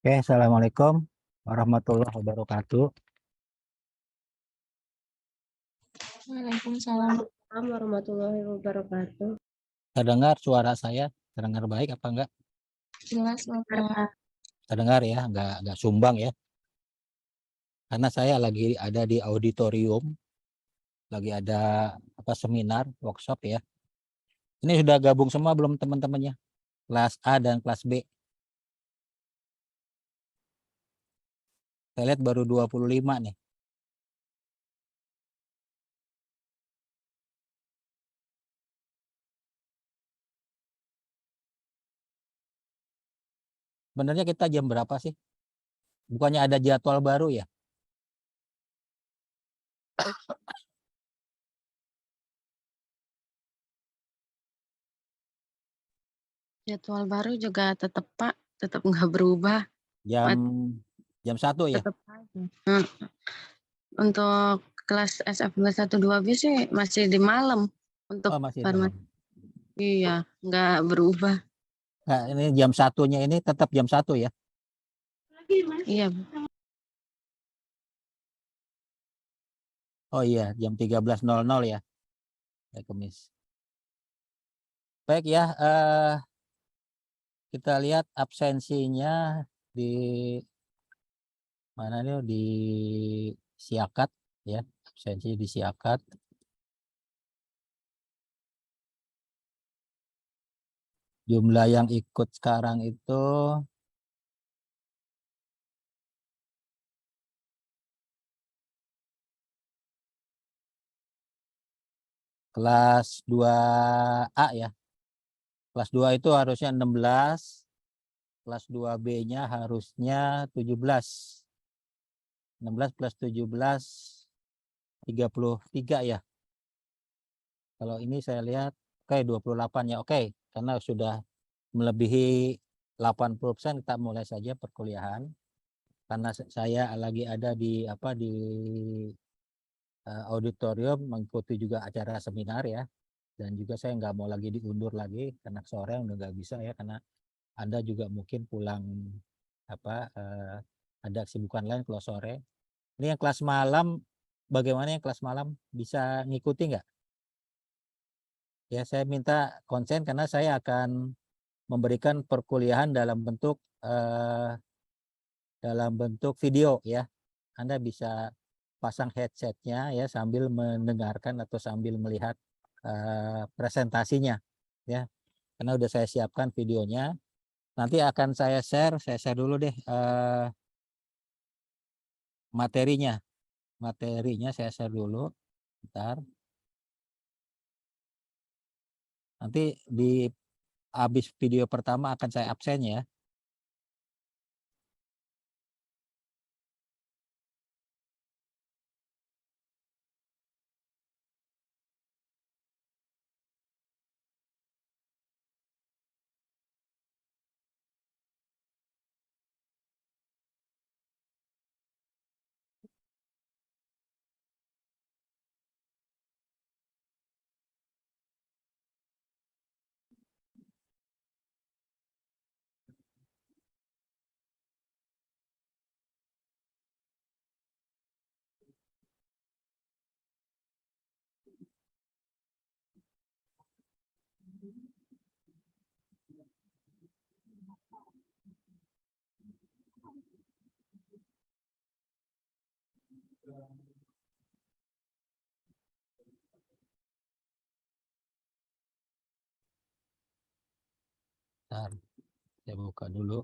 Oke, Assalamualaikum warahmatullahi wabarakatuh. Waalaikumsalam. Waalaikumsalam warahmatullahi wabarakatuh. Terdengar suara saya? Terdengar baik apa enggak? Jelas, Bapak. Terdengar ya, enggak sumbang ya. Karena saya lagi ada di auditorium, lagi ada seminar, workshop ya. Ini sudah gabung semua belum teman-temannya? Kelas A dan kelas B. Saya lihat baru 25 nih. Sebenarnya kita jam berapa sih? Bukannya ada jadwal baru ya? Jadwal baru juga tetap, Pak, tetap nggak berubah. Jam 1 ya? Tetap aja. Untuk kelas SFB 1-2B sih masih di malam untuk Oh, masih farmasi. malam. Iya, nggak berubah. Nah, ini jam 1-nya ini tetap jam 1 ya? Iya, Oh iya, jam 13.00 ya. Kamis. Baik ya, kita lihat absensinya di mana nih, di Siakat ya, absensi di Siakat. Jumlah yang ikut sekarang itu kelas 2A ya. Kelas 2 itu harusnya 16, kelas 2B-nya harusnya 17. 16 plus 17 33 ya. Kalau ini saya lihat oke 28 ya, oke, karena sudah melebihi 80% kita mulai saja perkuliahan. Karena saya lagi ada di auditorium mengikuti juga acara seminar ya, dan juga saya nggak mau lagi diundur lagi karena sore udah nggak bisa ya, karena Anda juga mungkin pulang ada kesibukan lain kalau sore. Ini yang kelas malam, bagaimana yang kelas malam, bisa ngikuti nggak? Ya, saya minta konsen karena saya akan memberikan perkuliahan dalam bentuk video ya. Anda bisa pasang headsetnya ya sambil mendengarkan atau sambil melihat presentasinya ya. Karena udah saya siapkan videonya. Nanti akan saya share dulu deh materinya. Materinya saya share dulu. Bentar. Nanti di habis video pertama akan saya absen ya. Bentar, saya buka dulu.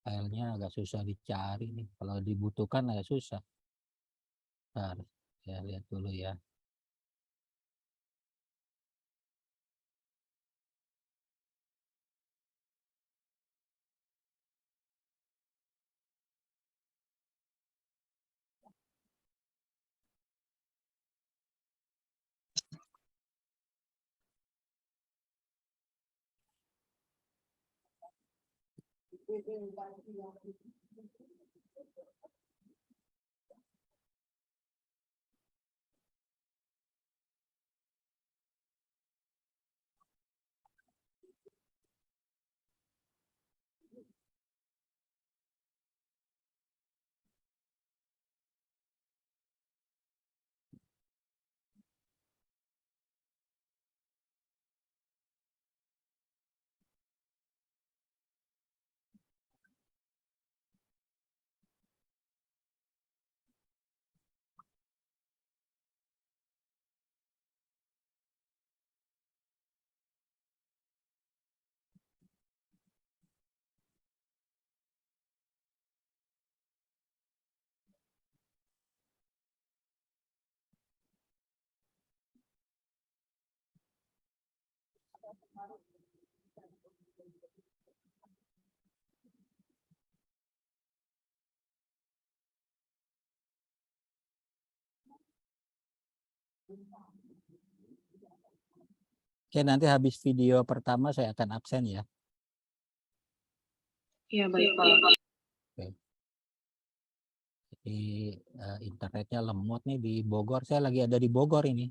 Filenya agak susah dicari nih. Kalau dibutuhkan agak susah. Bentar, saya lihat dulu ya. Oke, nanti habis video pertama saya akan absen ya. Iya, baik, Pak. Jadi internetnya lemot nih di Bogor. Saya lagi ada di Bogor ini.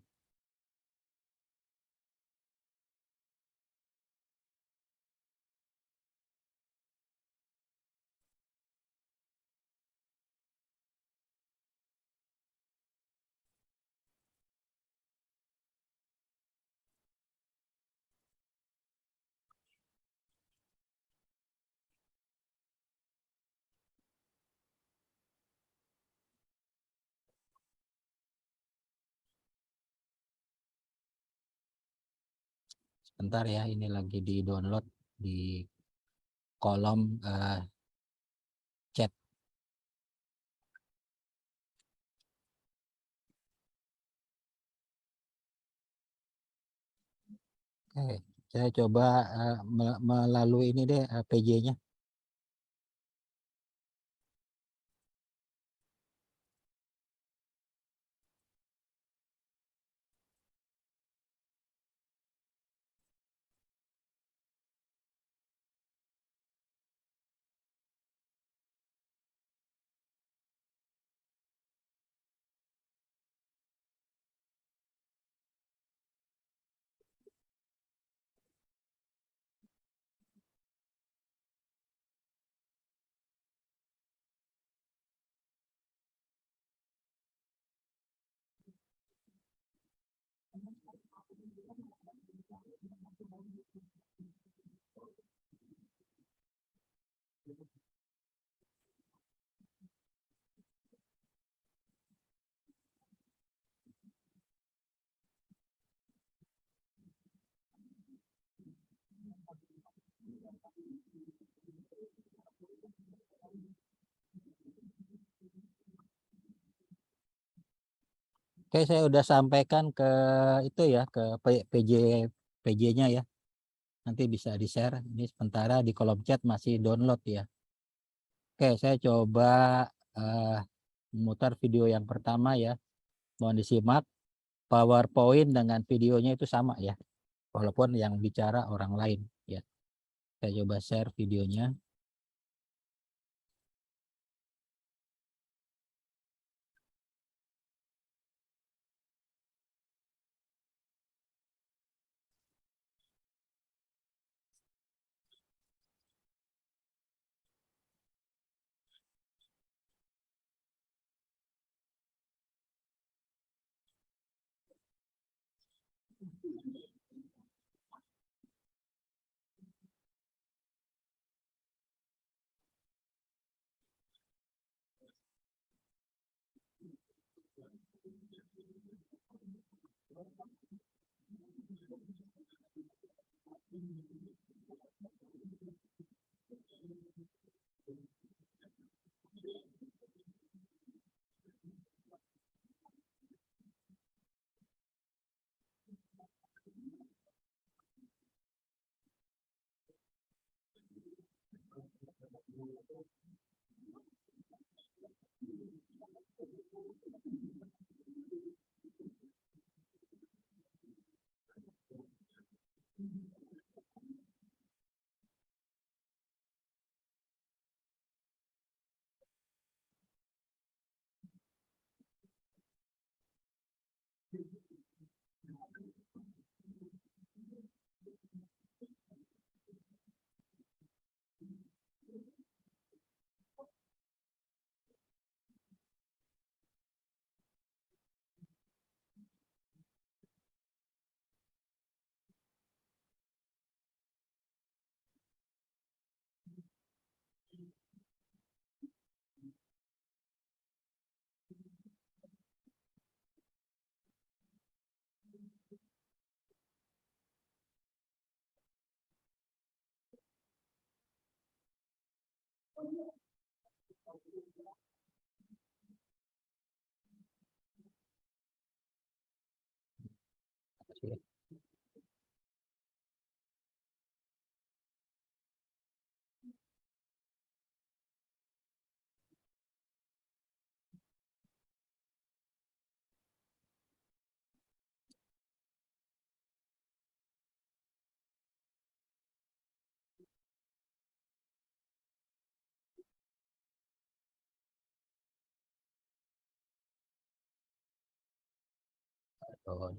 Sebentar ya, ini lagi di download di kolom chat. Oke, saya coba melalui ini deh PJ-nya. Oke, saya udah sampaikan ke itu ya, ke PJ-nya ya. Nanti bisa di-share. Ini sementara di kolom chat masih download ya. Oke, saya coba memutar video yang pertama ya. Mohon disimak. PowerPoint dengan videonya itu sama ya. Walaupun yang bicara orang lain ya. Saya coba share videonya. Oh,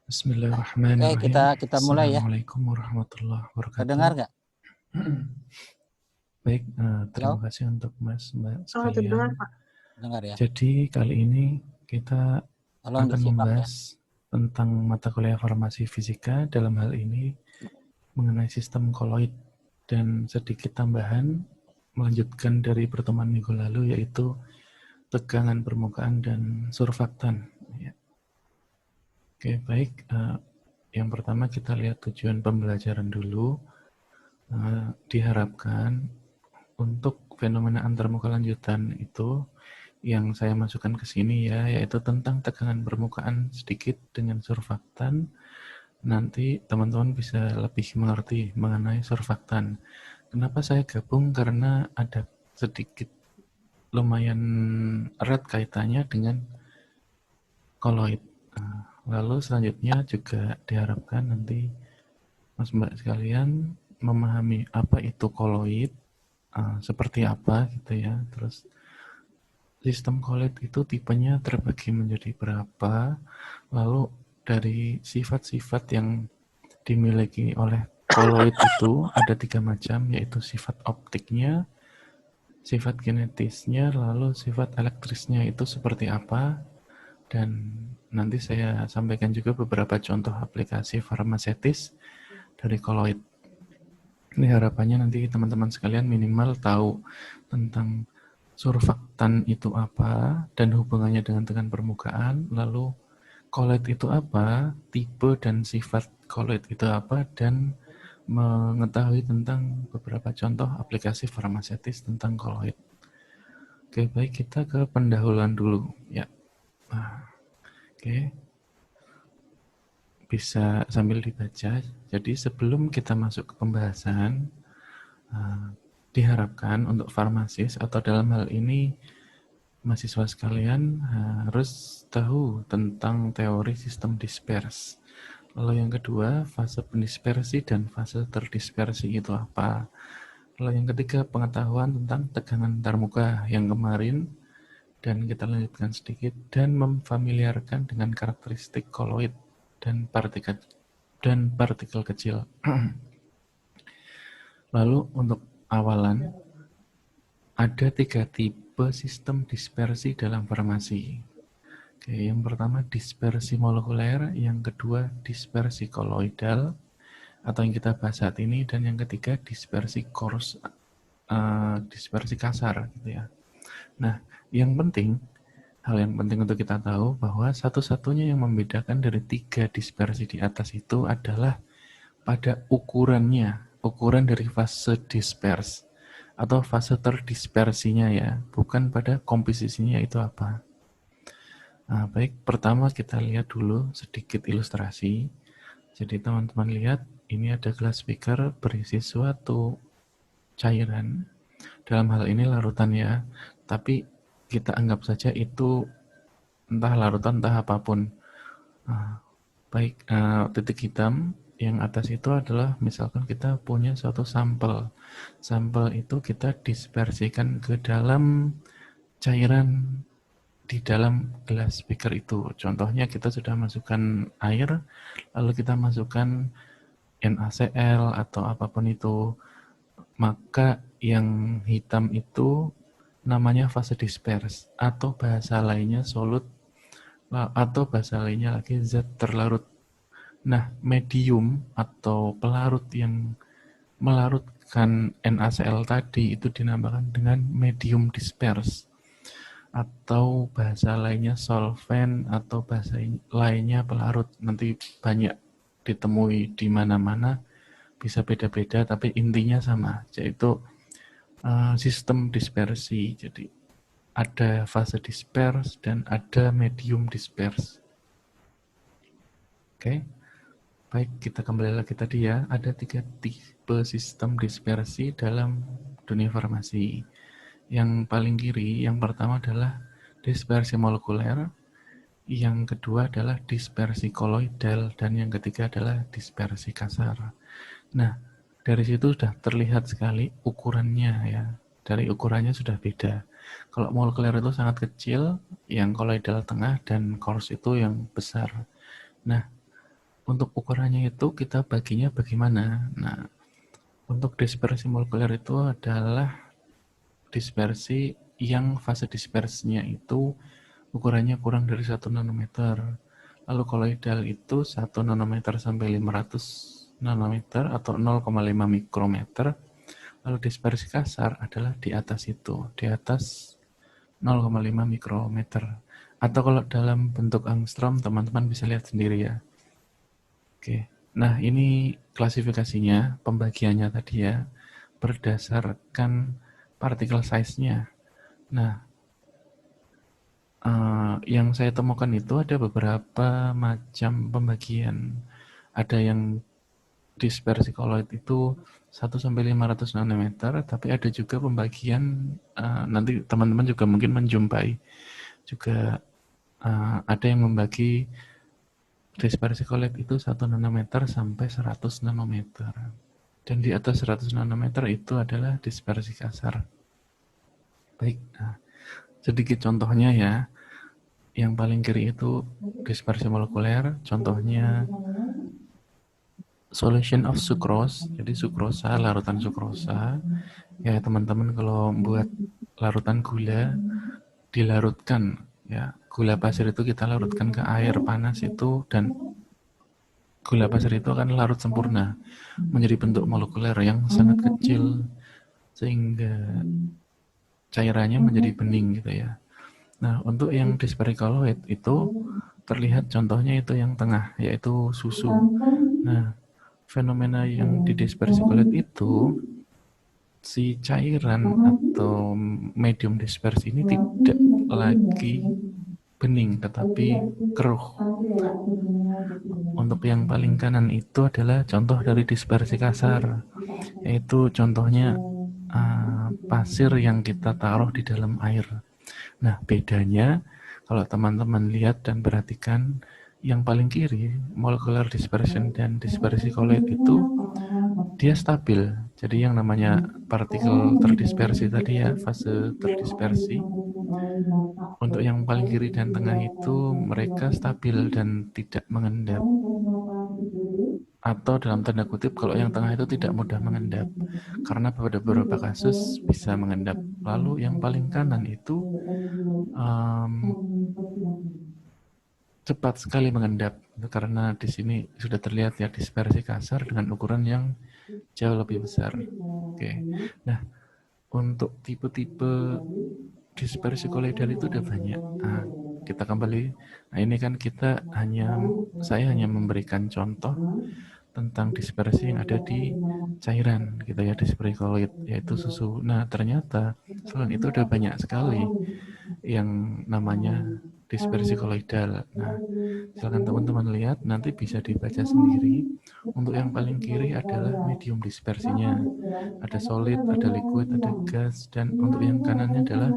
Bismillahirrahmanirrahim. kita mulai ya. Assalamualaikum warahmatullahi wabarakatuh. Terdengar nggak? Baik, terima Halo? kasih untuk Mbak terdengar, sekalian. Pak. Dengar ya. Jadi kali ini kita Tolong akan disimak ya. membahas tentang mata kuliah farmasi fisika, dalam hal ini mengenai sistem koloid, dan sedikit tambahan melanjutkan dari pertemuan minggu lalu, yaitu tegangan permukaan dan surfaktan. Ya. Oke, baik. Yang pertama kita lihat tujuan pembelajaran dulu. Diharapkan untuk fenomena antarmuka lanjutan itu yang saya masukkan ke sini ya, yaitu tentang tegangan permukaan sedikit dengan surfaktan. Nanti teman-teman bisa lebih mengerti mengenai surfaktan. Kenapa saya gabung? Karena ada sedikit lumayan erat kaitannya dengan koloid. Lalu selanjutnya juga diharapkan nanti Mas Mbak sekalian memahami apa itu koloid, seperti apa gitu ya. Terus sistem koloid itu tipenya terbagi menjadi berapa, lalu dari sifat-sifat yang dimiliki oleh koloid itu ada 3 macam, yaitu sifat optiknya, sifat kinetisnya, lalu sifat elektrisnya itu seperti apa. Dan nanti saya sampaikan juga beberapa contoh aplikasi farmasetis dari koloid. Ini harapannya nanti teman-teman sekalian minimal tahu tentang surfaktan itu apa dan hubungannya dengan tegangan permukaan, lalu koloid itu apa, tipe dan sifat koloid itu apa, dan mengetahui tentang beberapa contoh aplikasi farmasetis tentang koloid. Oke, baik, kita ke pendahuluan dulu ya. Oke, bisa sambil dibaca. Jadi sebelum kita masuk ke pembahasan, diharapkan untuk farmasis atau dalam hal ini mahasiswa sekalian harus tahu tentang teori sistem dispers. Lalu yang kedua, fase pendispersi dan fase terdispersi itu apa. Lalu yang ketiga, pengetahuan tentang tegangan antarmuka yang kemarin, dan kita lanjutkan sedikit, dan memfamiliarkan dengan karakteristik koloid dan partikel kecil. Lalu untuk awalan, ada 3 tipe sistem dispersi dalam farmasi. Oke, yang pertama dispersi molekuler, yang kedua dispersi koloidal atau yang kita bahas saat ini, dan yang ketiga dispersi dispersi kasar gitu ya. Nah, hal yang penting untuk kita tahu bahwa satu-satunya yang membedakan dari 3 dispersi di atas itu adalah pada ukurannya. ukuran dari fase disperse atau fase terdispersinya ya, bukan pada komposisinya itu apa. Nah, baik, pertama kita lihat dulu sedikit ilustrasi. Jadi teman-teman lihat, ini ada gelas beaker berisi suatu cairan. Dalam hal ini larutan ya, tapi kita anggap saja itu entah larutan, entah apapun. Nah, baik, titik hitam yang atas itu adalah misalkan kita punya suatu sampel. Sampel itu kita dispersikan ke dalam cairan di dalam gelas beaker itu. Contohnya kita sudah masukkan air, lalu kita masukkan NaCl atau apapun itu, maka yang hitam itu namanya fase disperse atau bahasa lainnya solute atau bahasa lainnya lagi zat terlarut. Nah, medium atau pelarut yang melarutkan NaCl tadi itu dinamakan dengan medium disperse atau bahasa lainnya solvent atau bahasa lainnya pelarut. Nanti banyak ditemui di mana-mana, bisa beda-beda tapi intinya sama, yaitu sistem dispersi. Jadi ada fase disperse dan ada medium disperse. Oke. Baik, kita kembali lagi tadi ya, ada 3 tipe sistem dispersi dalam dunia farmasi. Yang paling kiri, yang pertama adalah dispersi molekuler, yang kedua adalah dispersi koloidal, dan yang ketiga adalah dispersi kasar. Nah, dari situ sudah terlihat sekali ukurannya ya. Dari ukurannya sudah beda. Kalau molekuler itu sangat kecil, yang koloidal tengah, dan coarse itu yang besar. Nah, untuk ukurannya itu kita baginya bagaimana? Nah, untuk dispersi molekuler itu adalah dispersi yang fase dispersinya itu ukurannya kurang dari 1 nanometer. Lalu koloidal itu 1 nanometer sampai 500 nanometer atau 0,5 mikrometer. Lalu dispersi kasar adalah di atas itu, di atas 0,5 mikrometer. Atau kalau dalam bentuk angstrom, teman-teman bisa lihat sendiri ya. Oke, nah ini klasifikasinya, pembagiannya tadi ya, berdasarkan particle size-nya. Nah, yang saya temukan itu ada beberapa macam pembagian. Ada yang dispersi koloid itu 1-500 nanometer, tapi ada juga pembagian, nanti teman-teman juga mungkin menjumpai, juga ada yang membagi dispersi koloid itu 1 nanometer sampai 100 nanometer. Dan di atas 100 nanometer itu adalah dispersi kasar. Baik, nah, sedikit contohnya ya. Yang paling kiri itu dispersi molekuler, contohnya solution of sucrose, jadi sukrosa, larutan sukrosa. Ya teman-teman kalau buat larutan gula, dilarutkan ya, gula pasir itu kita larutkan ke air panas itu, dan gula pasir itu akan larut sempurna menjadi bentuk molekuler yang sangat kecil sehingga cairannya menjadi bening gitu ya. Nah, untuk yang dispersi koloid itu terlihat contohnya itu yang tengah, yaitu susu. Nah, fenomena yang di dispersi koloid itu, si cairan atau medium dispersi ini tidak lagi bening, tetapi keruh. Untuk yang paling kanan itu adalah contoh dari dispersi kasar, yaitu contohnya pasir yang kita taruh di dalam air. Nah, bedanya kalau teman-teman lihat dan perhatikan, yang paling kiri, molecular dispersion dan dispersi koloid itu dia stabil. Jadi yang namanya partikel terdispersi tadi ya, fase terdispersi. Untuk yang paling kiri dan tengah itu mereka stabil dan tidak mengendap. Atau dalam tanda kutip, kalau yang tengah itu tidak mudah mengendap, karena pada beberapa kasus bisa mengendap. Lalu yang paling kanan itu cepat sekali mengendap, karena di sini sudah terlihat ya dispersi kasar dengan ukuran yang jauh lebih besar. Oke, nah untuk tipe-tipe dispersi koloidal itu udah banyak. Nah, kita kembali. Nah ini kan saya hanya memberikan contoh tentang dispersi yang ada di cairan gitu ya, dispersi koloid, yaitu susu. Nah, ternyata selain itu ada banyak sekali yang namanya dispersi koloidal. Nah, silakan teman-teman lihat, nanti bisa dibaca sendiri. Untuk yang paling kiri adalah medium dispersinya. Ada solid, ada liquid, ada gas, dan untuk yang kanannya adalah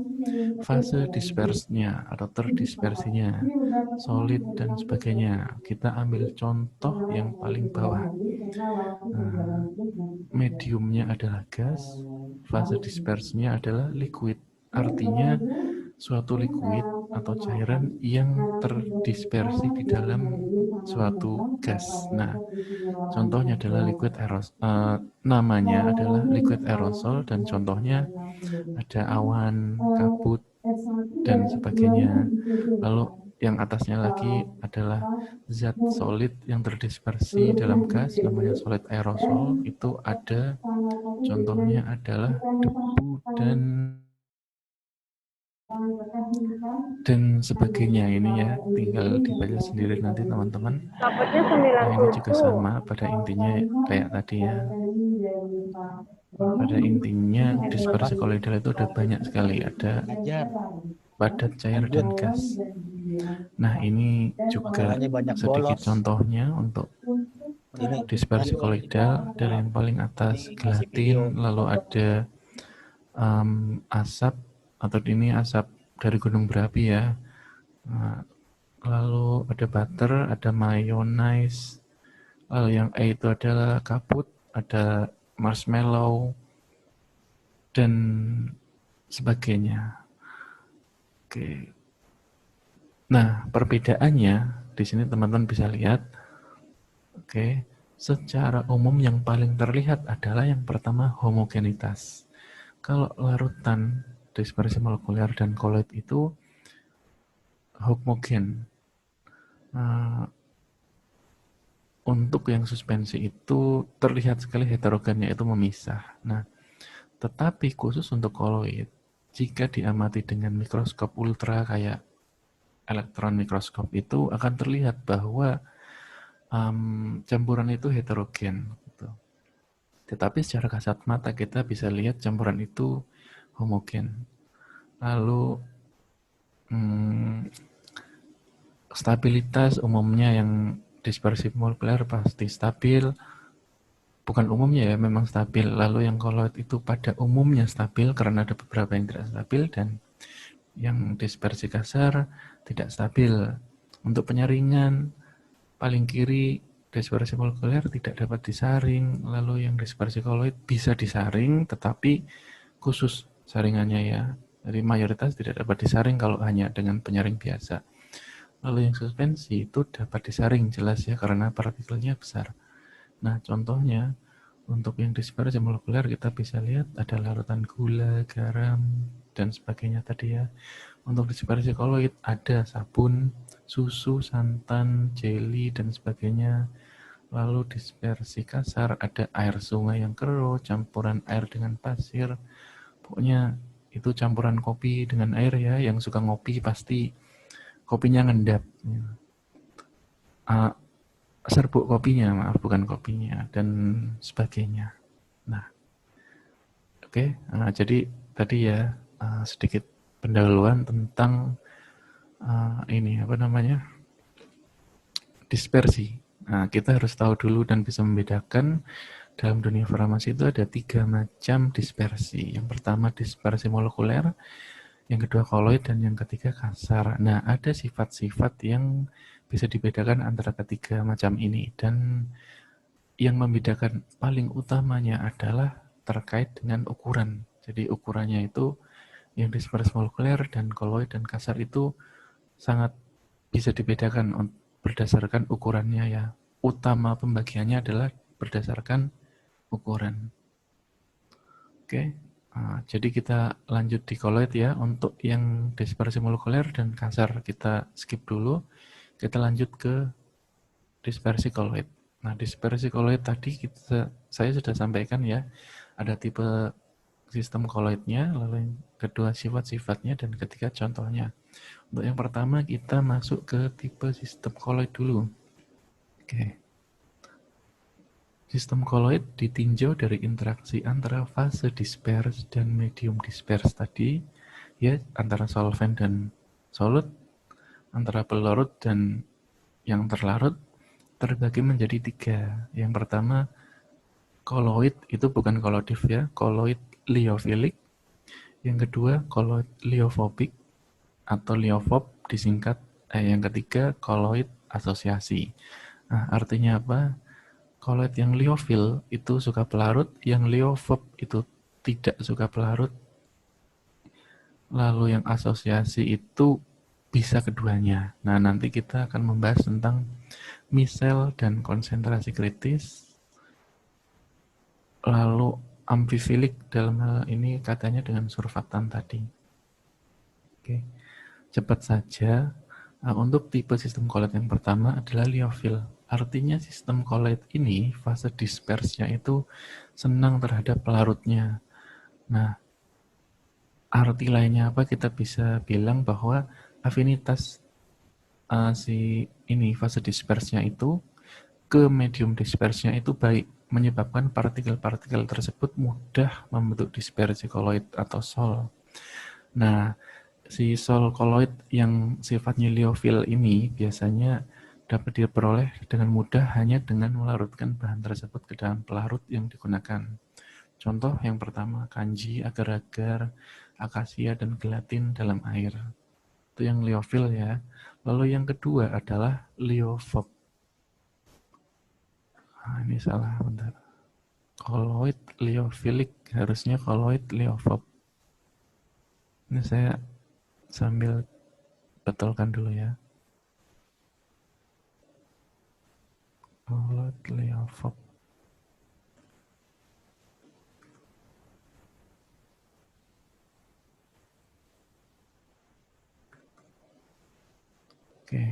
fase dispersnya atau terdispersinya, solid dan sebagainya. Kita ambil contoh yang paling bawah. Mediumnya adalah gas, fase dispersinya adalah liquid. Artinya suatu liquid atau cairan yang terdispersi di dalam suatu gas. Nah, contohnya adalah namanya adalah liquid aerosol, dan contohnya ada awan, kabut, dan sebagainya. Lalu yang atasnya lagi adalah zat solid yang terdispersi dalam gas, namanya solid aerosol. Itu ada contohnya adalah debu dan sebagainya. Ini ya tinggal dibaca sendiri nanti teman-teman. Dapatnya Nah, ini juga 97. sama, pada intinya kayak tadi ya. Pada intinya dispersi koloidal itu ada banyak sekali, ada Ajar, padat, cair, lanjut. dan gas. Nah, ini juga Makanya banyak sedikit bolos. contohnya untuk Ini dispersi koloidal. Dari yang paling atas Dikasih video. gelatin, lalu ada asap, atau ini asap dari gunung berapi ya. Nah, lalu ada butter, ada mayonnaise, lalu yang E itu adalah kabut, ada marshmallow, dan sebagainya. Oke. Nah, perbedaannya di sini teman-teman bisa lihat. Oke, secara umum yang paling terlihat adalah yang pertama, homogenitas. Kalau larutan dispersi molekuler dan koloid itu homogen. Untuk yang suspensi itu terlihat sekali heterogennya itu memisah. Nah, tetapi khusus untuk koloid, jika diamati dengan mikroskop ultra kayak elektron mikroskop, itu akan terlihat bahwa campuran itu heterogen. Gitu. Tetapi secara kasat mata kita bisa lihat campuran itu homogen. Lalu stabilitas umumnya yang dispersi molekuler pasti stabil. Bukan umumnya ya, memang stabil. Lalu yang koloid itu pada umumnya stabil karena ada beberapa yang tidak stabil, dan yang dispersi kasar tidak stabil. Untuk penyaringan paling kiri dispersi molekuler tidak dapat disaring, lalu yang dispersi koloid bisa disaring tetapi khusus saringannya ya. Jadi mayoritas tidak dapat disaring kalau hanya dengan penyaring biasa. Lalu yang suspensi itu dapat disaring jelas ya karena partikelnya besar. Nah, contohnya untuk yang dispersi molekuler kita bisa lihat ada larutan gula, garam, dan sebagainya tadi ya. Untuk dispersi koloid ada sabun, susu, santan, jelly, dan sebagainya. Lalu dispersi kasar ada air sungai yang keruh, campuran air dengan pasir. Pokoknya itu campuran kopi dengan air ya. Yang suka ngopi pasti kopinya ngendap. Serbuk kopinya, maaf, bukan kopinya, dan sebagainya. Nah, oke. Jadi tadi ya sedikit pendahuluan tentang ini apa namanya, dispersi. Nah, kita harus tahu dulu dan bisa membedakan dalam dunia farmasi itu ada 3 macam dispersi. Yang pertama dispersi molekuler, yang kedua koloid, dan yang ketiga kasar. Nah, ada sifat-sifat yang bisa dibedakan antara ketiga macam ini, dan yang membedakan paling utamanya adalah terkait dengan ukuran. Jadi ukurannya itu yang dispersi molekuler dan koloid dan kasar itu sangat bisa dibedakan berdasarkan ukurannya ya. Utama pembagiannya adalah berdasarkan ukuran. Oke. Jadi kita lanjut di koloid ya. Untuk yang dispersi molekuler dan kasar kita skip dulu. Kita lanjut ke dispersi koloid. Nah, dispersi koloid tadi saya sudah sampaikan ya. Ada tipe sistem koloidnya, lalu yang kedua sifat-sifatnya, dan ketiga contohnya. Untuk yang pertama kita masuk ke tipe sistem koloid dulu. Oke. Sistem koloid ditinjau dari interaksi antara fase dispers dan medium dispers tadi, ya, antara solvent dan solut, antara pelarut dan yang terlarut, terbagi menjadi 3. Yang pertama, koloid itu bukan kolodif ya, koloid liofilik. Yang kedua, koloid liofobik atau liofob disingkat. Yang ketiga, koloid asosiasi. Nah, artinya apa? Koloid yang liofil itu suka pelarut, yang liofob itu tidak suka pelarut. Lalu yang asosiasi itu bisa keduanya. Nah, nanti kita akan membahas tentang misel dan konsentrasi kritis. Lalu amfifilik dalam hal ini katanya dengan surfaktan tadi. Oke, cepat saja. Untuk tipe sistem koloid yang pertama adalah liofil. Artinya sistem koloid ini fase dispersnya itu senang terhadap pelarutnya. Nah, arti lainnya apa? Kita bisa bilang bahwa afinitas si ini fase dispersnya itu ke medium dispersnya itu baik, menyebabkan partikel-partikel tersebut mudah membentuk dispersi koloid atau sol. Nah, si sol koloid yang sifatnya liofil ini biasanya dapat diperoleh dengan mudah hanya dengan melarutkan bahan tersebut ke dalam pelarut yang digunakan. Contoh yang pertama, kanji, agar-agar, akasia, dan gelatin dalam air. Itu yang liofil ya. Lalu yang kedua adalah liofob. Nah, ini salah, bentar. Koloid liofilik, harusnya koloid liofob. Ini saya sambil betulkan dulu ya. Koloid liofob. Oke.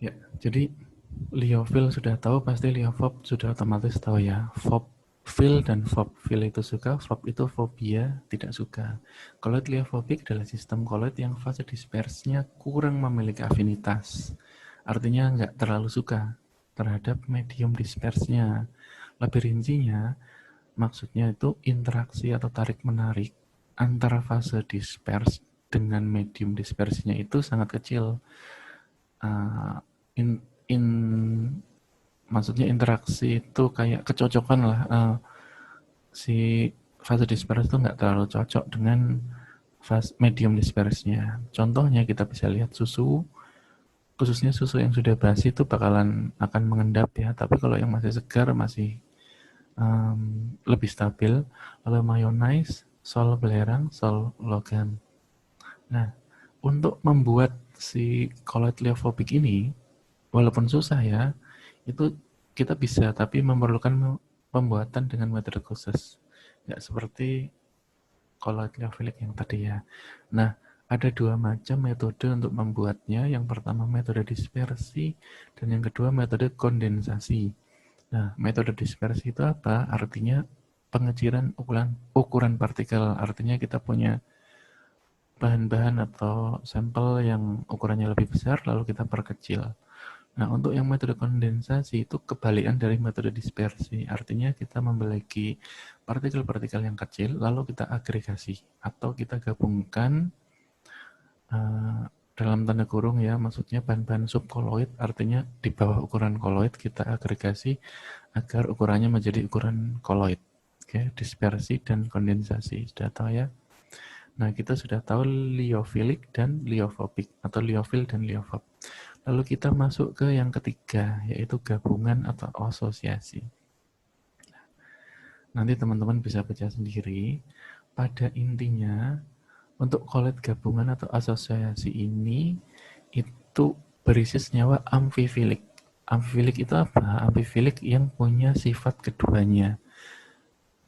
Ya, jadi liofil sudah tahu, pasti liofob sudah otomatis tahu ya. Fil dan fob. Fil itu suka, fob itu fobia, tidak suka. Koloid liofobik adalah sistem koloid yang fase dispersnya kurang memiliki afinitas. Artinya nggak terlalu suka terhadap medium dispersnya. Lebih rincinya, maksudnya itu interaksi atau tarik-menarik antara fase dispers dengan medium dispersinya itu sangat kecil. Maksudnya interaksi itu kayak kecocokan lah. Si fase dispers itu nggak terlalu cocok dengan fase medium dispersnya. Contohnya kita bisa lihat susu, khususnya susu yang sudah basi itu akan mengendap ya. Tapi kalau yang masih segar masih lebih stabil. Lalu mayonnaise, sol belerang, sol logam. Nah, untuk membuat si koloid liofobik ini, walaupun susah ya, itu kita bisa, tapi memerlukan pembuatan dengan metode khusus. Nggak seperti koloid liofilik yang tadi ya. Nah, ada 2 macam metode untuk membuatnya. Yang pertama metode dispersi, dan yang kedua metode kondensasi. Nah, metode dispersi itu apa? Artinya pengecilan ukuran partikel. Artinya kita punya bahan-bahan atau sampel yang ukurannya lebih besar, lalu kita perkecil. Nah, untuk yang metode kondensasi itu kebalikan dari metode dispersi. Artinya kita memiliki partikel-partikel yang kecil, lalu kita agregasi atau kita gabungkan dalam tanda kurung ya, maksudnya bahan-bahan subkoloid, artinya di bawah ukuran koloid kita agregasi agar ukurannya menjadi ukuran koloid. Oke, dispersi dan kondensasi. Sudah tahu ya? Nah, kita sudah tahu liofilik dan liofobik, atau liofil dan liofob. Lalu kita masuk ke yang ketiga, yaitu gabungan atau asosiasi. Nanti teman-teman bisa baca sendiri. Pada intinya, untuk koloid gabungan atau asosiasi ini, itu berisi senyawa amfifilik. Amfifilik itu apa? Amfifilik yang punya sifat keduanya.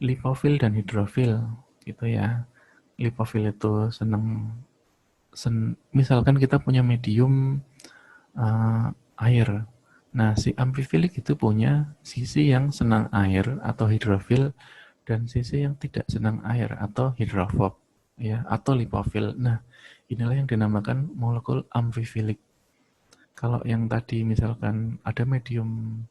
Lipofil dan hidrofil, gitu ya. Lipofil itu misalkan kita punya medium air. Nah, si amfifilik itu punya sisi yang senang air atau hidrofil dan sisi yang tidak senang air atau hidrofob ya, atau lipofil. Nah, inilah yang dinamakan molekul amfifilik. Kalau yang tadi misalkan ada medium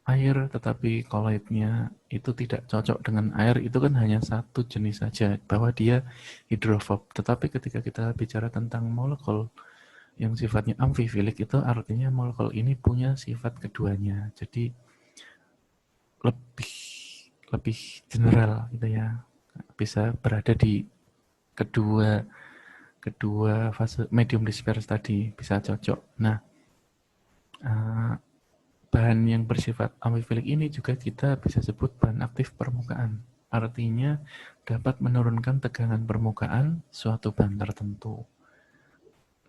air tetapi koloidnya itu tidak cocok dengan air, itu kan hanya satu jenis saja bahwa dia hidrofob. Tetapi ketika kita bicara tentang molekul yang sifatnya amfifilik, itu artinya molekul ini punya sifat keduanya. Jadi lebih lebih general gitu ya. Bisa berada di kedua fase medium disperse tadi, bisa cocok. Nah, bahan yang bersifat amfifilik ini juga kita bisa sebut bahan aktif permukaan. Artinya dapat menurunkan tegangan permukaan suatu bahan tertentu.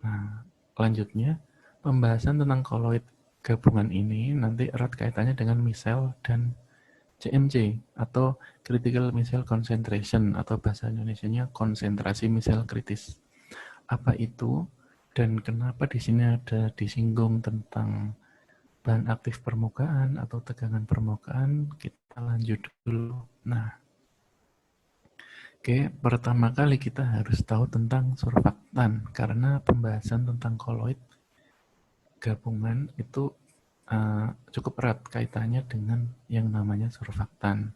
Nah, selanjutnya pembahasan tentang koloid gabungan ini nanti erat kaitannya dengan misel dan CMC atau critical micelle concentration, atau bahasa Indonesianya konsentrasi misel kritis. Apa itu dan kenapa di sini ada disinggung tentang bahan aktif permukaan atau tegangan permukaan? Kita lanjut dulu. Nah, oke, pertama kali kita harus tahu tentang surfaktan, karena pembahasan tentang koloid gabungan itu cukup erat kaitannya dengan yang namanya surfaktan.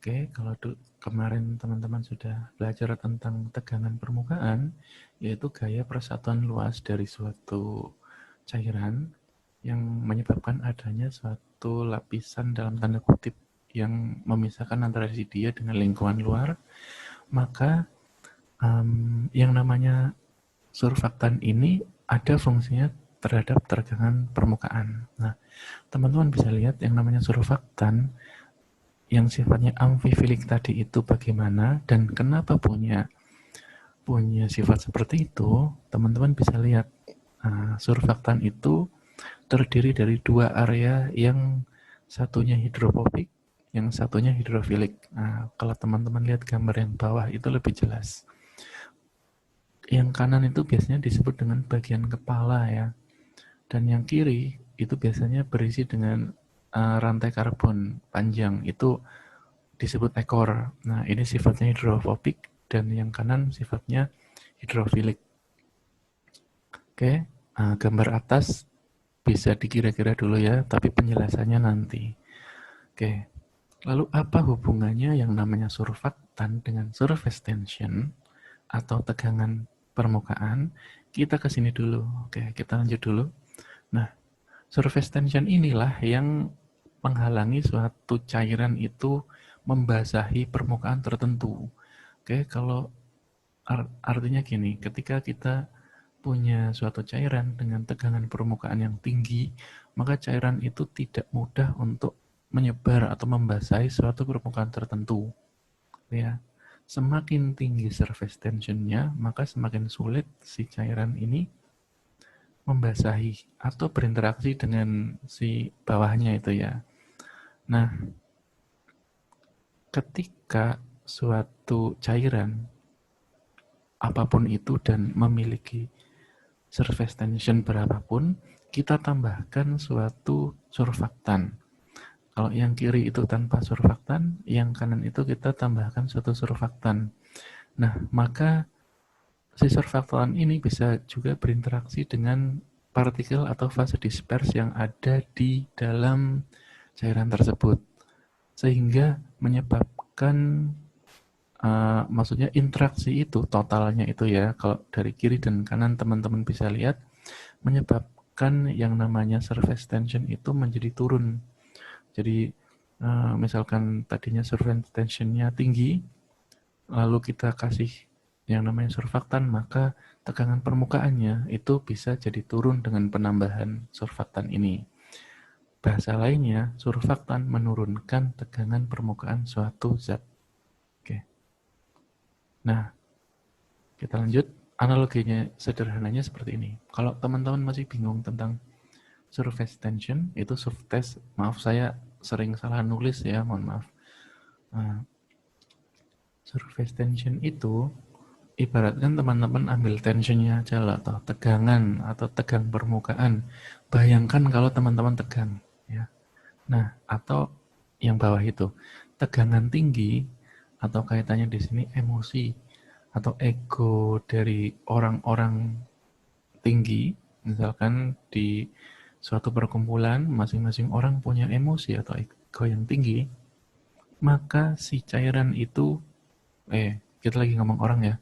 Oke, kalau kemarin teman-teman sudah belajar tentang tegangan permukaan, yaitu gaya persatuan luas dari suatu cairan yang menyebabkan adanya suatu lapisan dalam tanda kutip yang memisahkan antara si dia dengan lingkungan luar, maka yang namanya surfaktan ini ada fungsinya terhadap tegangan permukaan. Nah, teman-teman bisa lihat yang namanya surfaktan yang sifatnya amfifilik tadi itu bagaimana dan kenapa punya sifat seperti itu. Teman-teman bisa lihat surfaktan itu terdiri dari dua area, yang satunya hidrofobik, yang satunya hidrofilik. Nah, kalau teman-teman lihat gambar yang bawah itu lebih jelas. Yang kanan itu biasanya disebut dengan bagian kepala ya, dan yang kiri itu biasanya berisi dengan rantai karbon panjang, itu disebut ekor. Nah, ini sifatnya hidrofobik dan yang kanan sifatnya hidrofilik. Oke, gambar atas bisa dikira-kira dulu ya, tapi penjelasannya nanti. Oke, lalu apa hubungannya yang namanya surfaktan dengan surface tension atau tegangan permukaan? Kita ke sini dulu. Oke, kita lanjut dulu. Nah, surface tension inilah yang menghalangi suatu cairan itu membasahi permukaan tertentu. Oke, kalau artinya gini, ketika kita punya suatu cairan dengan tegangan permukaan yang tinggi, maka cairan itu tidak mudah untuk menyebar atau membasahi suatu permukaan tertentu. Ya, semakin tinggi surface tensionnya, maka semakin sulit si cairan ini membasahi atau berinteraksi dengan si bawahnya itu ya. Nah, ketika suatu cairan apapun itu dan memiliki surface tension berapapun, kita tambahkan suatu surfaktan. Kalau yang kiri itu tanpa surfaktan, yang kanan itu kita tambahkan suatu surfaktan. Nah, maka si surfaktan ini bisa juga berinteraksi dengan partikel atau fase disperse yang ada di dalam cairan tersebut, sehingga menyebabkan maksudnya interaksi itu totalnya itu ya, kalau dari kiri dan kanan teman-teman bisa lihat, menyebabkan yang namanya surface tension itu menjadi turun. Jadi misalkan tadinya surface tensionnya tinggi, lalu kita kasih yang namanya surfaktan, maka tegangan permukaannya itu bisa jadi turun dengan penambahan surfaktan ini. Bahasa lainnya, surfaktan menurunkan tegangan permukaan suatu zat. Oke. Nah, kita lanjut. Analoginya sederhananya seperti ini. Kalau teman-teman masih bingung tentang surface tension, itu surface, maaf saya sering salah nulis ya, mohon maaf. Surface tension itu ibaratkan teman-teman ambil tensionnya aja lah, atau tegangan atau tegang permukaan. Bayangkan kalau teman-teman tegang ya. Nah, atau yang bawah itu tegangan tinggi, atau kaitannya di sini emosi atau ego dari orang-orang tinggi, Misalkan di suatu perkumpulan, masing-masing orang punya emosi atau ego yang tinggi, maka si cairan itu, kita lagi ngomong orang ya,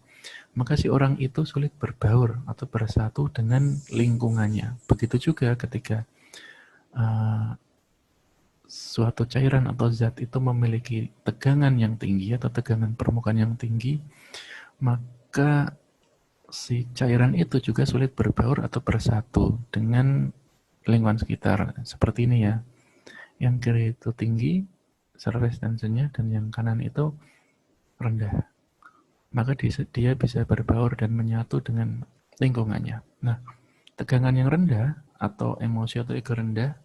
maka si orang itu sulit berbaur atau bersatu dengan lingkungannya. Begitu juga ketika suatu cairan atau zat itu memiliki tegangan yang tinggi atau tegangan permukaan yang tinggi, maka si cairan itu juga sulit berbaur atau bersatu dengan lingkungan sekitar. Seperti ini ya, yang kiri itu tinggi surface tensionnya dan yang kanan itu rendah. Maka dia bisa berbaur dan menyatu dengan lingkungannya. Nah, tegangan yang rendah atau emosi atau ego rendah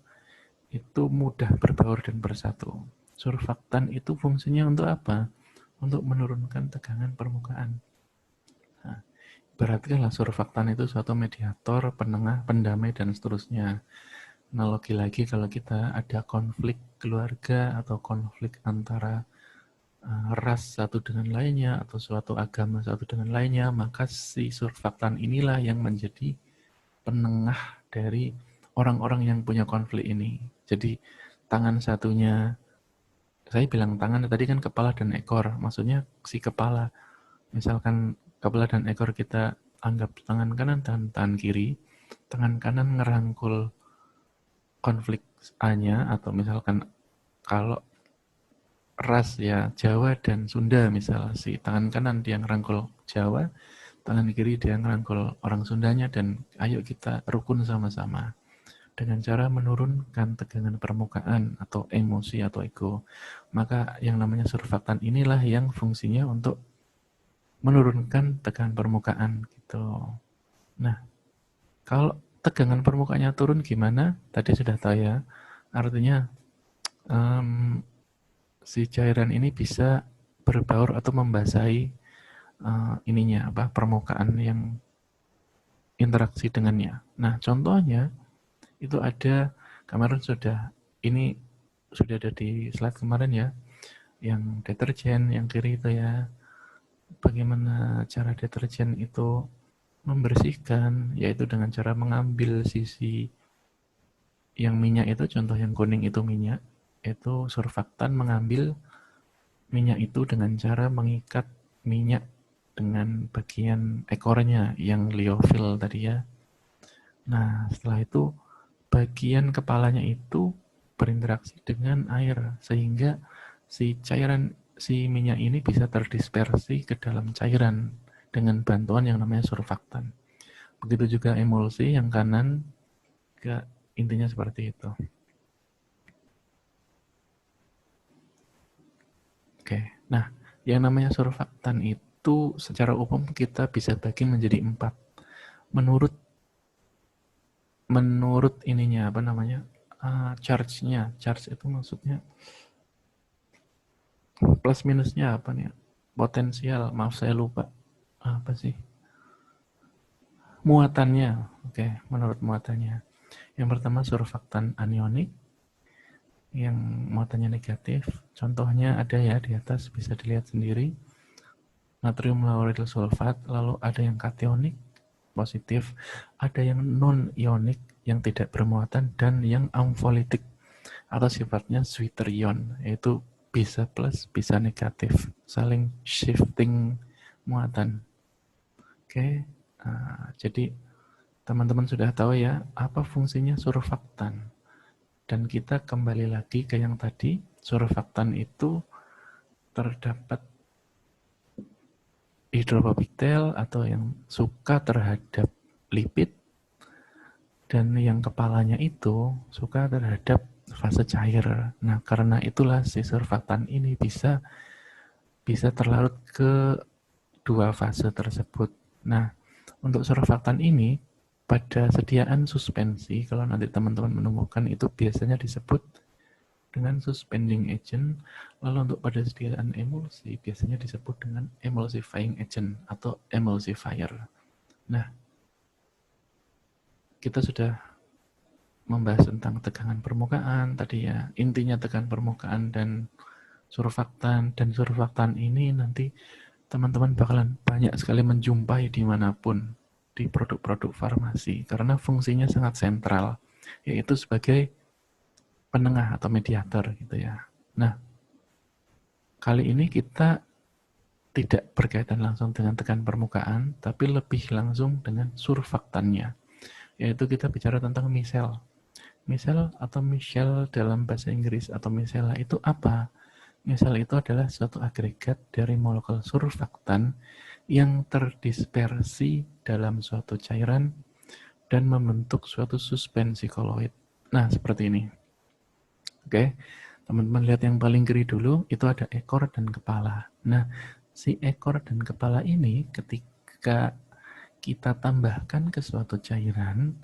itu mudah berbaur dan bersatu. Surfaktan itu fungsinya untuk apa? Untuk menurunkan tegangan permukaan. Nah, ibaratkanlah surfaktan itu suatu mediator, penengah, pendamai, dan seterusnya. Analogi lagi kalau kita ada konflik keluarga atau konflik antara ras satu dengan lainnya atau suatu agama satu dengan lainnya, maka si surfaktan inilah yang menjadi penengah dari orang-orang yang punya konflik ini. Jadi tangan satunya, saya bilang tangan tadi kan kepala dan ekor, maksudnya si kepala. Misalkan kepala dan ekor kita anggap tangan kanan dan tangan kiri, tangan kanan ngerangkul konflik A-nya, atau misalkan kalau ras ya Jawa dan Sunda, misal si tangan kanan dia ngerangkul Jawa, tangan kiri dia ngerangkul orang Sundanya, dan ayo kita rukun sama-sama dengan cara menurunkan tegangan permukaan atau emosi atau ego. Maka yang namanya surfaktan inilah yang fungsinya untuk menurunkan tegangan permukaan gitu. Nah, kalau tegangan permukaannya turun gimana? Tadi sudah tahu ya. Artinya si cairan ini bisa berbaur atau membasahi permukaan yang interaksi dengannya. Nah, contohnya itu ada kemarin ini sudah ada di slide kemarin ya, yang deterjen yang kiri itu ya. Bagaimana cara deterjen itu membersihkan, yaitu dengan cara mengambil sisi yang minyak itu, contoh yang kuning itu minyak, itu surfaktan mengambil minyak itu dengan cara mengikat minyak dengan bagian ekornya yang liofil tadi ya. Nah, setelah itu bagian kepalanya itu berinteraksi dengan air sehingga si minyak ini bisa terdispersi ke dalam cairan dengan bantuan yang namanya surfaktan. Begitu juga emulsi yang kanan, intinya seperti itu. Oke, nah yang namanya surfaktan itu secara umum kita bisa bagi menjadi 4. Menurut ininya charge-nya. Charge itu maksudnya plus minusnya apa nih? Potensial, maaf saya lupa. Apa sih? Muatannya. Oke, menurut muatannya. Yang pertama surfaktan anionik yang muatannya negatif. Contohnya ada ya di atas, bisa dilihat sendiri. Natrium lauryl sulfat, lalu ada yang kationik positif, ada yang non-ionik yang tidak bermuatan, dan yang amfolitik atau sifatnya sweeter ion, yaitu bisa plus, bisa negatif, saling shifting muatan. Oke, jadi teman-teman sudah tahu ya apa fungsinya surfaktan. Dan kita kembali lagi ke yang tadi, surfaktan itu terdapat hidrofobik tail atau yang suka terhadap lipid, dan yang kepalanya itu suka terhadap fase cair. Nah, karena itulah si surfaktan ini bisa terlarut ke dua fase tersebut. Nah, untuk surfaktan ini pada sediaan suspensi, kalau nanti teman-teman menemukan itu biasanya disebut dengan suspending agent. Lalu untuk pada sediaan emulsi biasanya disebut dengan emulsifying agent atau emulsifier. Nah, kita sudah membahas tentang tegangan permukaan tadi ya. Intinya tegangan permukaan dan surfaktan. Dan surfaktan ini nanti teman-teman bakalan banyak sekali menjumpai dimanapun. di produk-produk farmasi karena fungsinya sangat sentral, yaitu sebagai penengah atau mediator gitu ya. Nah, kali ini kita tidak berkaitan langsung dengan tegangan permukaan, tapi lebih langsung dengan surfaktannya, yaitu kita bicara tentang misel. Misel atau Michel dalam bahasa Inggris atau misela itu apa? Misel itu adalah suatu agregat dari molekul surfaktan yang terdispersi dalam suatu cairan dan membentuk suatu suspensi koloid. Nah, seperti ini. Oke, teman-teman lihat yang paling kiri dulu, itu ada ekor dan kepala. Nah, si ekor dan kepala ini ketika kita tambahkan ke suatu cairan,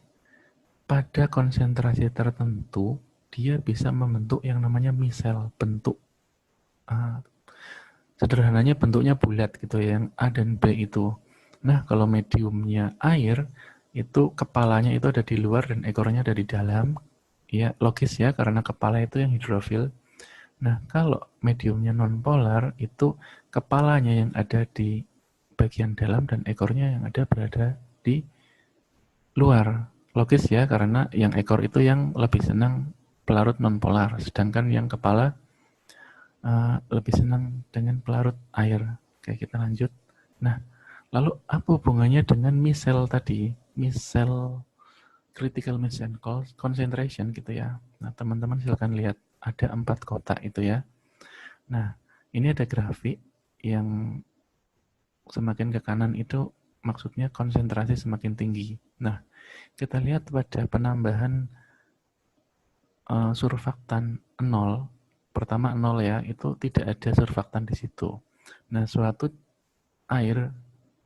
pada konsentrasi tertentu, dia bisa membentuk yang namanya misel, bentuk. Sederhananya bentuknya bulat gitu ya, yang A dan B itu. Nah, kalau mediumnya air, itu kepalanya itu ada di luar dan ekornya ada di dalam. Ya, logis ya, karena kepala itu yang hidrofil. Nah, kalau mediumnya nonpolar, itu kepalanya yang ada di bagian dalam dan ekornya yang ada berada di luar. Logis ya, karena yang ekor itu yang lebih senang pelarut nonpolar, sedangkan yang kepala lebih senang dengan pelarut air. Oke, kita lanjut. Nah, lalu apa hubungannya dengan misel tadi? Misel critical misel concentration gitu ya. Nah, teman-teman silakan lihat ada 4 kotak itu ya. Nah, ini ada grafik yang semakin ke kanan itu maksudnya konsentrasi semakin tinggi. Nah, kita lihat pada penambahan surfaktan 0, pertama 0 ya, itu tidak ada surfaktan di situ. Nah, suatu air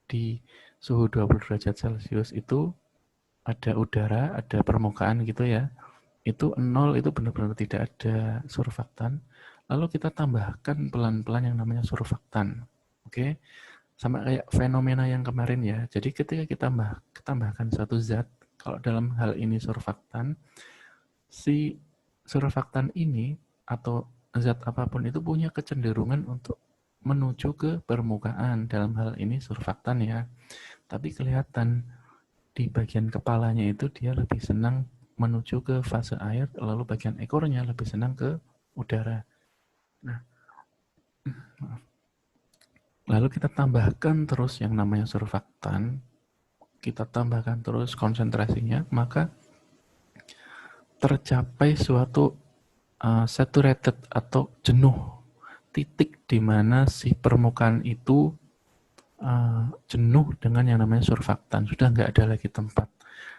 di suhu 20 derajat Celcius itu ada udara, ada permukaan gitu ya. Itu 0 itu benar-benar tidak ada surfaktan. Lalu kita tambahkan pelan-pelan yang namanya surfaktan. Oke. Sama kayak fenomena yang kemarin ya. Jadi ketika kita tambahkan suatu zat, kalau dalam hal ini surfaktan, si surfaktan ini atau zat apapun itu punya kecenderungan untuk menuju ke permukaan, dalam hal ini surfaktan ya. Tapi kelihatan di bagian kepalanya itu dia lebih senang menuju ke fase air, lalu bagian ekornya lebih senang ke udara. Nah, lalu kita tambahkan terus yang namanya surfaktan, kita tambahkan terus konsentrasinya, maka tercapai suatu saturated atau jenuh, titik di mana si permukaan itu jenuh dengan yang namanya surfaktan, sudah nggak ada lagi tempat.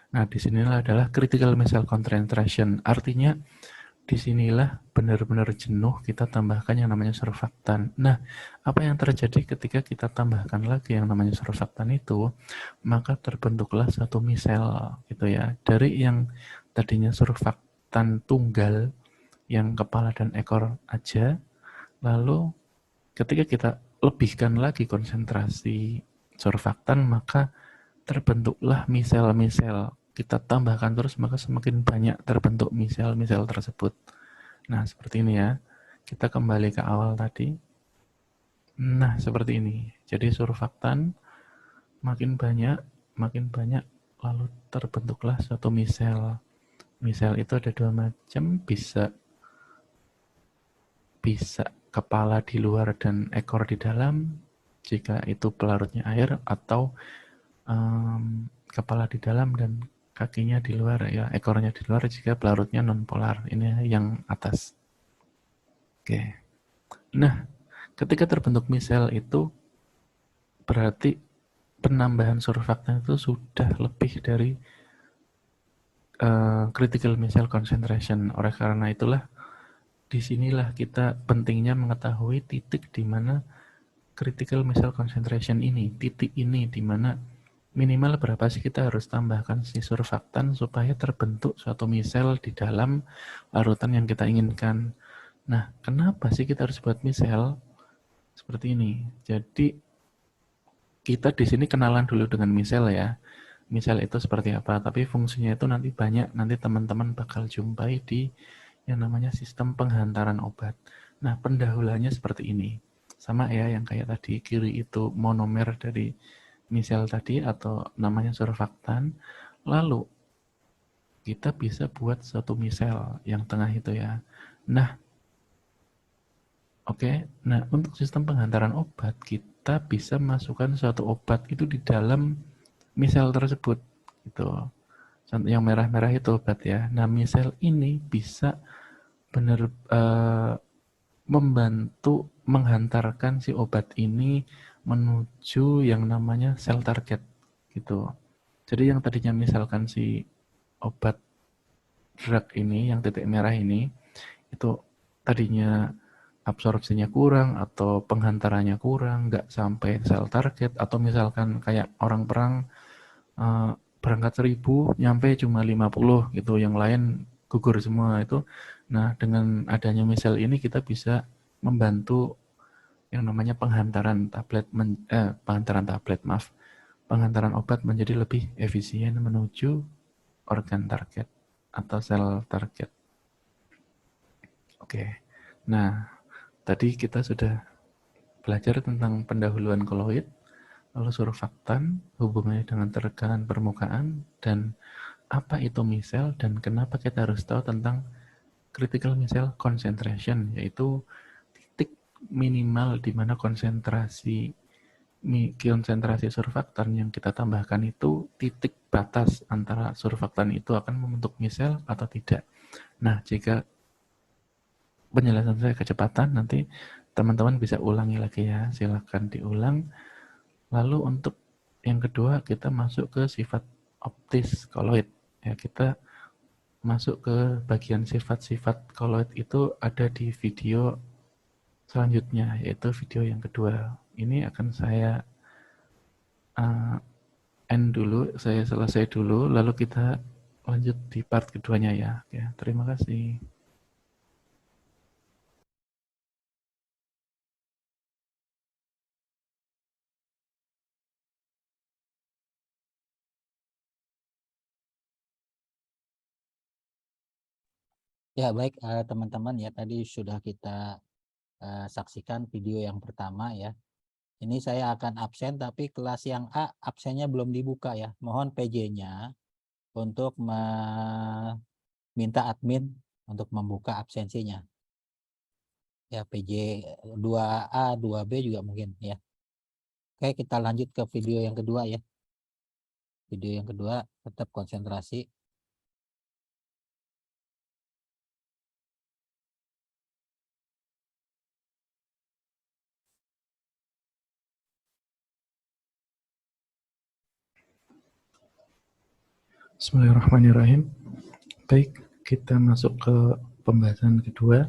Nah, disinilah adalah critical micelle concentration, artinya disinilah benar-benar jenuh kita tambahkan yang namanya surfaktan. Nah, apa yang terjadi ketika kita tambahkan lagi yang namanya surfaktan itu, maka terbentuklah satu misel gitu ya, dari yang tadinya surfaktan tunggal yang kepala dan ekor aja, lalu ketika kita lebihkan lagi konsentrasi surfaktan, maka terbentuklah misel-misel. Kita tambahkan terus, maka semakin banyak terbentuk misel-misel tersebut. Nah, seperti ini ya. Kita kembali ke awal tadi. Nah, seperti ini. Jadi surfaktan makin banyak, lalu terbentuklah suatu misel. Misel itu ada 2 macam, bisa kepala di luar dan ekor di dalam, jika itu pelarutnya air, atau kepala di dalam dan kakinya di luar ya, ekornya di luar jika pelarutnya non-polar. Ini yang atas. Oke. Nah, ketika terbentuk misel itu berarti penambahan surfaktan itu sudah lebih dari critical micelle concentration. Oleh karena itulah disinilah kita pentingnya mengetahui titik di mana critical micelle concentration ini, titik ini di mana minimal berapa sih kita harus tambahkan si surfaktan supaya terbentuk suatu misel di dalam larutan yang kita inginkan. Nah, kenapa sih kita harus buat misel seperti ini? Jadi kita di sini kenalan dulu dengan misel ya. Misel itu seperti apa, tapi fungsinya itu nanti banyak, nanti teman-teman bakal jumpai di yang namanya sistem penghantaran obat. Nah, pendahuluannya seperti ini. Sama ya yang kayak tadi, kiri itu monomer dari misel tadi atau namanya surfaktan, lalu kita bisa buat satu misel yang tengah itu ya. Nah, oke. Nah, untuk sistem penghantaran obat, kita bisa masukkan suatu obat itu di dalam misel tersebut gitu. Yang merah-merah itu obat ya. Nah, misel ini bisa benar membantu menghantarkan si obat ini menuju yang namanya sel target gitu. Jadi yang tadinya misalkan si obat drug ini, yang titik merah ini, itu tadinya absorpsinya kurang atau penghantarannya kurang, nggak sampai sel target, atau misalkan kayak orang perang berangkat 1000 nyampe cuma 50 gitu, yang lain gugur semua itu. Nah, dengan adanya misal ini kita bisa membantu yang namanya penghantaran penghantaran obat menjadi lebih efisien menuju organ target atau sel target. Oke. Nah, tadi kita sudah belajar tentang pendahuluan koloid, lalu surfaktan, hubungannya dengan tekanan permukaan, dan apa itu misel, dan kenapa kita harus tahu tentang critical misel concentration, yaitu titik minimal di mana konsentrasi surfaktan yang kita tambahkan itu titik batas antara surfaktan itu akan membentuk misel atau tidak. Nah, jika penjelasan saya kecepatan, nanti teman-teman bisa ulangi lagi ya, silakan diulang. Lalu untuk yang kedua kita masuk ke sifat optis koloid. Ya, kita masuk ke bagian sifat-sifat koloid itu ada di video selanjutnya, yaitu video yang kedua. Ini akan saya end dulu, saya selesai dulu, lalu kita lanjut di part keduanya ya. Ya, terima kasih. Ya, baik teman-teman ya, tadi sudah kita saksikan video yang pertama ya. Ini saya akan absen, tapi kelas yang A absennya belum dibuka ya. Mohon PJ-nya untuk minta admin untuk membuka absensinya. Ya, PJ 2A, 2B juga mungkin ya. Oke, kita lanjut ke video yang kedua ya. Video yang kedua tetap konsentrasi. Bismillahirrahmanirrahim. Baik, kita masuk ke pembahasan kedua.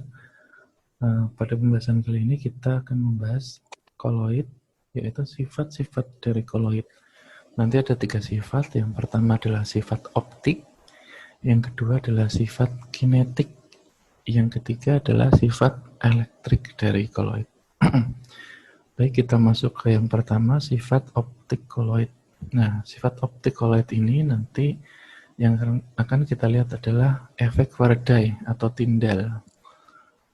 Pada pembahasan kali ini kita akan membahas koloid, yaitu sifat-sifat dari koloid. Nanti ada 3 sifat. Yang pertama adalah sifat optik, yang kedua adalah sifat kinetik, yang ketiga adalah sifat elektrik dari koloid. Baik, kita masuk ke yang pertama, sifat optik koloid. Nah, sifat optik koloid ini nanti yang akan kita lihat adalah efek Faraday atau Tyndall.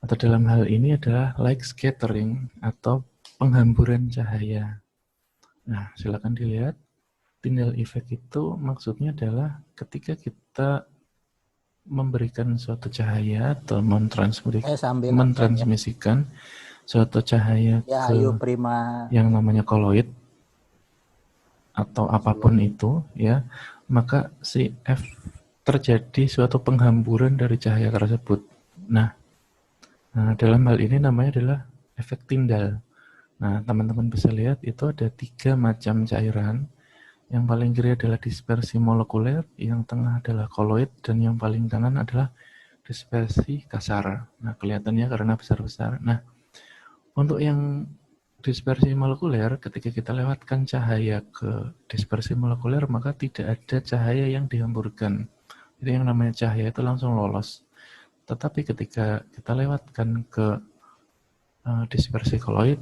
Atau dalam hal ini adalah light scattering atau penghamburan cahaya. Nah, silakan dilihat. Tyndall effect itu maksudnya adalah ketika kita memberikan suatu cahaya atau mentransmisikan suatu cahaya Ya, ke ayo prima yang namanya koloid atau apapun itu ya, maka si F terjadi suatu penghamburan dari cahaya tersebut. Nah, dalam hal ini namanya adalah efek Tyndall. Nah, teman-teman bisa lihat itu ada 3 macam cairan. Yang paling kiri adalah dispersi molekuler, yang tengah adalah koloid, dan yang paling kanan adalah dispersi kasar. Nah, kelihatannya karena besar-besar. Nah, untuk yang dispersi molekuler, ketika kita lewatkan cahaya ke dispersi molekuler, maka tidak ada cahaya yang dihamburkan. Jadi yang namanya cahaya itu langsung lolos. Tetapi ketika kita lewatkan ke dispersi koloid,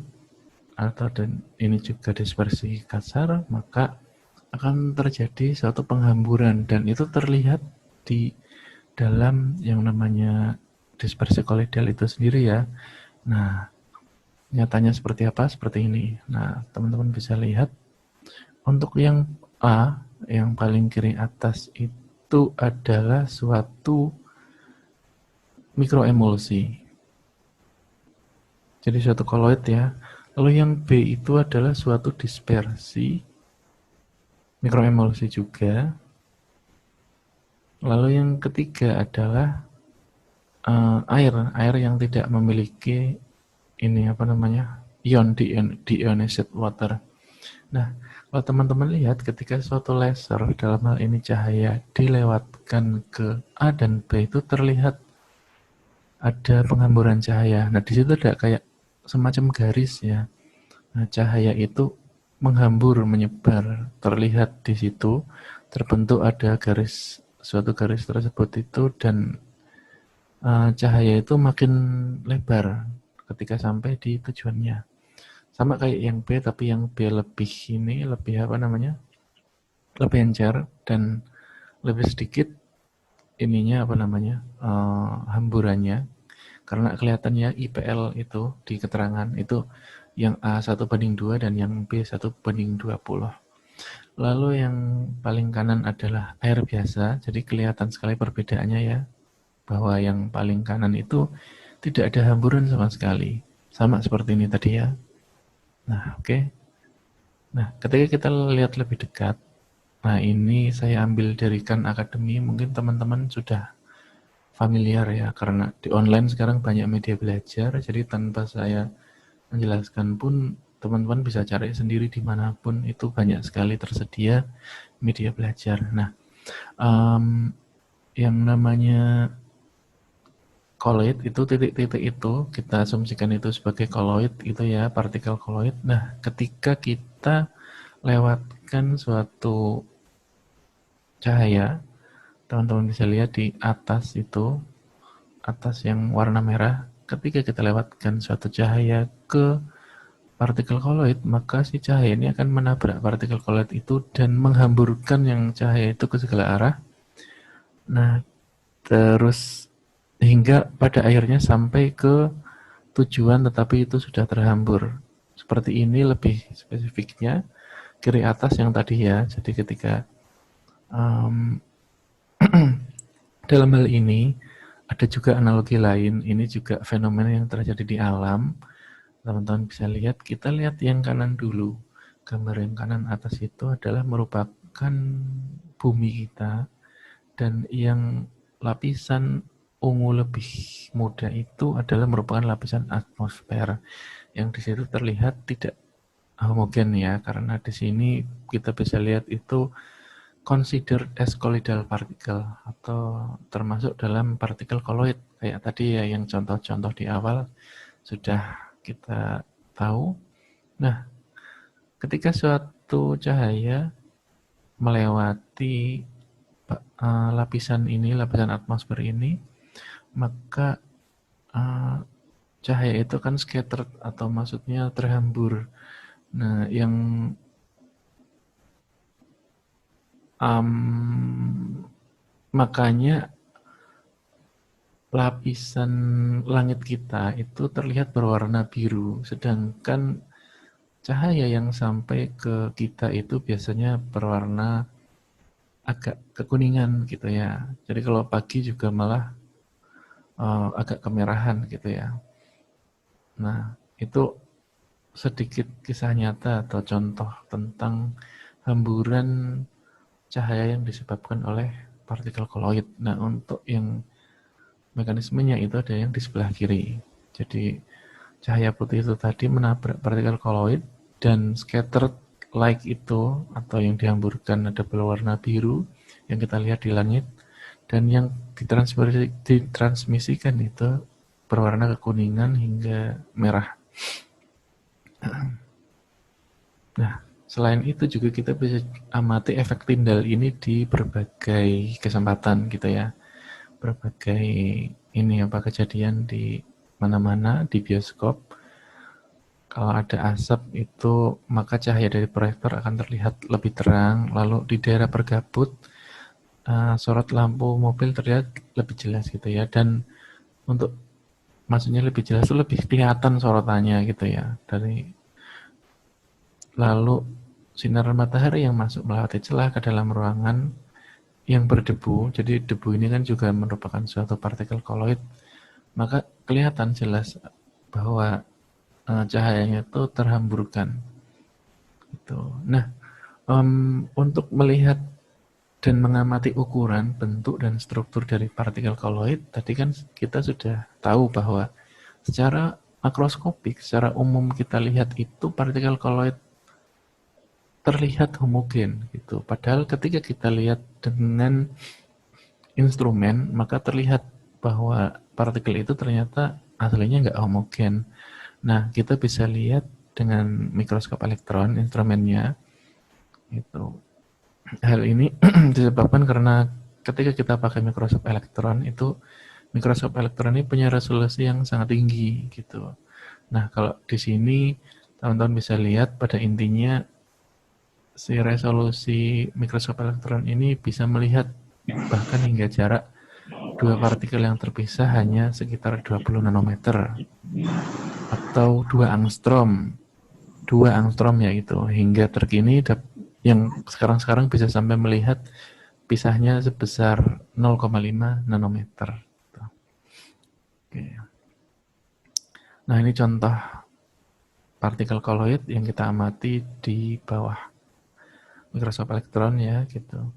atau dan ini juga dispersi kasar, maka akan terjadi suatu penghamburan, dan itu terlihat di dalam yang namanya dispersi koloidal itu sendiri ya. Nah, nyatanya seperti apa? Seperti ini. Nah, teman-teman bisa lihat Untuk yang A, yang paling kiri atas itu adalah suatu mikroemulsi. Jadi suatu koloid ya. Lalu yang B itu adalah suatu dispersi, mikroemulsi juga. Lalu yang ketiga adalah air yang tidak memiliki ini apa namanya deionized water. Nah, kalau teman-teman lihat ketika suatu laser dalam hal ini cahaya dilewatkan ke A dan B itu terlihat ada penghamburan cahaya. Nah, di situ ada kayak semacam garis ya. Nah, cahaya itu menghambur, menyebar, terlihat di situ, terbentuk ada garis, suatu garis tersebut itu dan cahaya itu makin lebar ketika sampai di tujuannya. Sama kayak yang B, tapi yang B lebih ini, lebih apa namanya, lebih encer dan lebih sedikit ininya apa namanya, hamburannya. Karena kelihatannya IPL itu di keterangan itu yang A 1:2 dan yang B 1:20. Lalu yang paling kanan adalah air biasa, jadi kelihatan sekali perbedaannya ya, bahwa yang paling kanan itu tidak ada hamburan sama sekali. Sama seperti ini tadi ya. Nah, oke. Nah, ketika kita lihat lebih dekat, nah ini saya ambil dari Khan Academy, mungkin teman-teman sudah familiar ya, karena di online sekarang banyak media belajar, jadi tanpa saya menjelaskan pun teman-teman bisa cari sendiri dimanapun, itu banyak sekali tersedia media belajar. Nah, yang namanya koloid itu titik-titik itu kita asumsikan itu sebagai koloid itu ya, partikel koloid. Nah, ketika kita lewatkan suatu cahaya, teman-teman bisa lihat di atas itu, atas yang warna merah, ketika kita lewatkan suatu cahaya ke partikel koloid, maka si cahaya ini akan menabrak partikel koloid itu dan menghamburkan yang cahaya itu ke segala arah. Nah, terus hingga pada akhirnya sampai ke tujuan tetapi itu sudah terhambur. Seperti ini lebih spesifiknya kiri atas yang tadi ya. Jadi ketika dalam hal ini ada juga analogi lain. Ini juga fenomena yang terjadi di alam. Teman-teman bisa lihat, kita lihat yang kanan dulu. Gambar yang kanan atas itu adalah merupakan bumi kita, dan yang lapisan ungu lebih muda itu adalah merupakan lapisan atmosfer yang di situ terlihat tidak homogen ya, karena di sini kita bisa lihat itu considered as colloidal particle atau termasuk dalam partikel koloid kayak tadi ya yang contoh-contoh di awal sudah kita tahu. Nah, ketika suatu cahaya melewati lapisan ini, lapisan atmosfer ini, maka cahaya itu kan scattered atau maksudnya terhambur. Nah, yang makanya lapisan langit kita itu terlihat berwarna biru, sedangkan cahaya yang sampai ke kita itu biasanya berwarna agak kekuningan gitu ya. Jadi kalau pagi juga malah agak kemerahan gitu ya. Nah, itu sedikit kisah nyata atau contoh tentang hamburan cahaya yang disebabkan oleh partikel koloid. Nah, untuk yang mekanismenya itu ada yang di sebelah kiri. Jadi cahaya putih itu tadi menabrak partikel koloid dan scattered light itu atau yang dihamburkan ada berwarna biru yang kita lihat di langit, dan yang ditransmisikan itu berwarna kekuningan hingga merah. Nah, selain itu juga kita bisa amati efek Tyndall ini di berbagai kesempatan gitu ya. Berbagai ini apa kejadian di mana-mana di bioskop. Kalau ada asap itu maka cahaya dari proyektor akan terlihat lebih terang. Lalu di daerah berkabut sorot lampu mobil terlihat lebih jelas gitu ya. Dan untuk maksudnya lebih jelas itu lebih kelihatan sorotannya gitu ya. Lalu sinar matahari yang masuk melewati celah ke dalam ruangan yang berdebu, jadi debu ini kan juga merupakan suatu partikel koloid, maka kelihatan jelas bahwa cahayanya itu terhamburkan. Gitu. Nah, untuk melihat dan mengamati ukuran, bentuk, dan struktur dari partikel koloid, tadi kan kita sudah tahu bahwa secara makroskopik, secara umum kita lihat itu partikel koloid terlihat homogen gitu. Padahal ketika kita lihat dengan instrumen, maka terlihat bahwa partikel itu ternyata aslinya nggak homogen. Nah, kita bisa lihat dengan mikroskop elektron, instrumennya, itu. Hal ini disebabkan karena ketika kita pakai mikroskop elektron, itu mikroskop elektron ini punya resolusi yang sangat tinggi, gitu. Nah, kalau di sini teman-teman bisa lihat pada intinya si resolusi mikroskop elektron ini bisa melihat bahkan hingga jarak dua partikel yang terpisah hanya sekitar 20 nanometer atau 2 angstrom. 2 angstrom ya itu. Hingga terkini yang sekarang bisa sampai melihat pisahnya sebesar 0,5 nanometer. Oke. Nah, ini contoh partikel koloid yang kita amati di bawah mikroskop elektron ya gitu.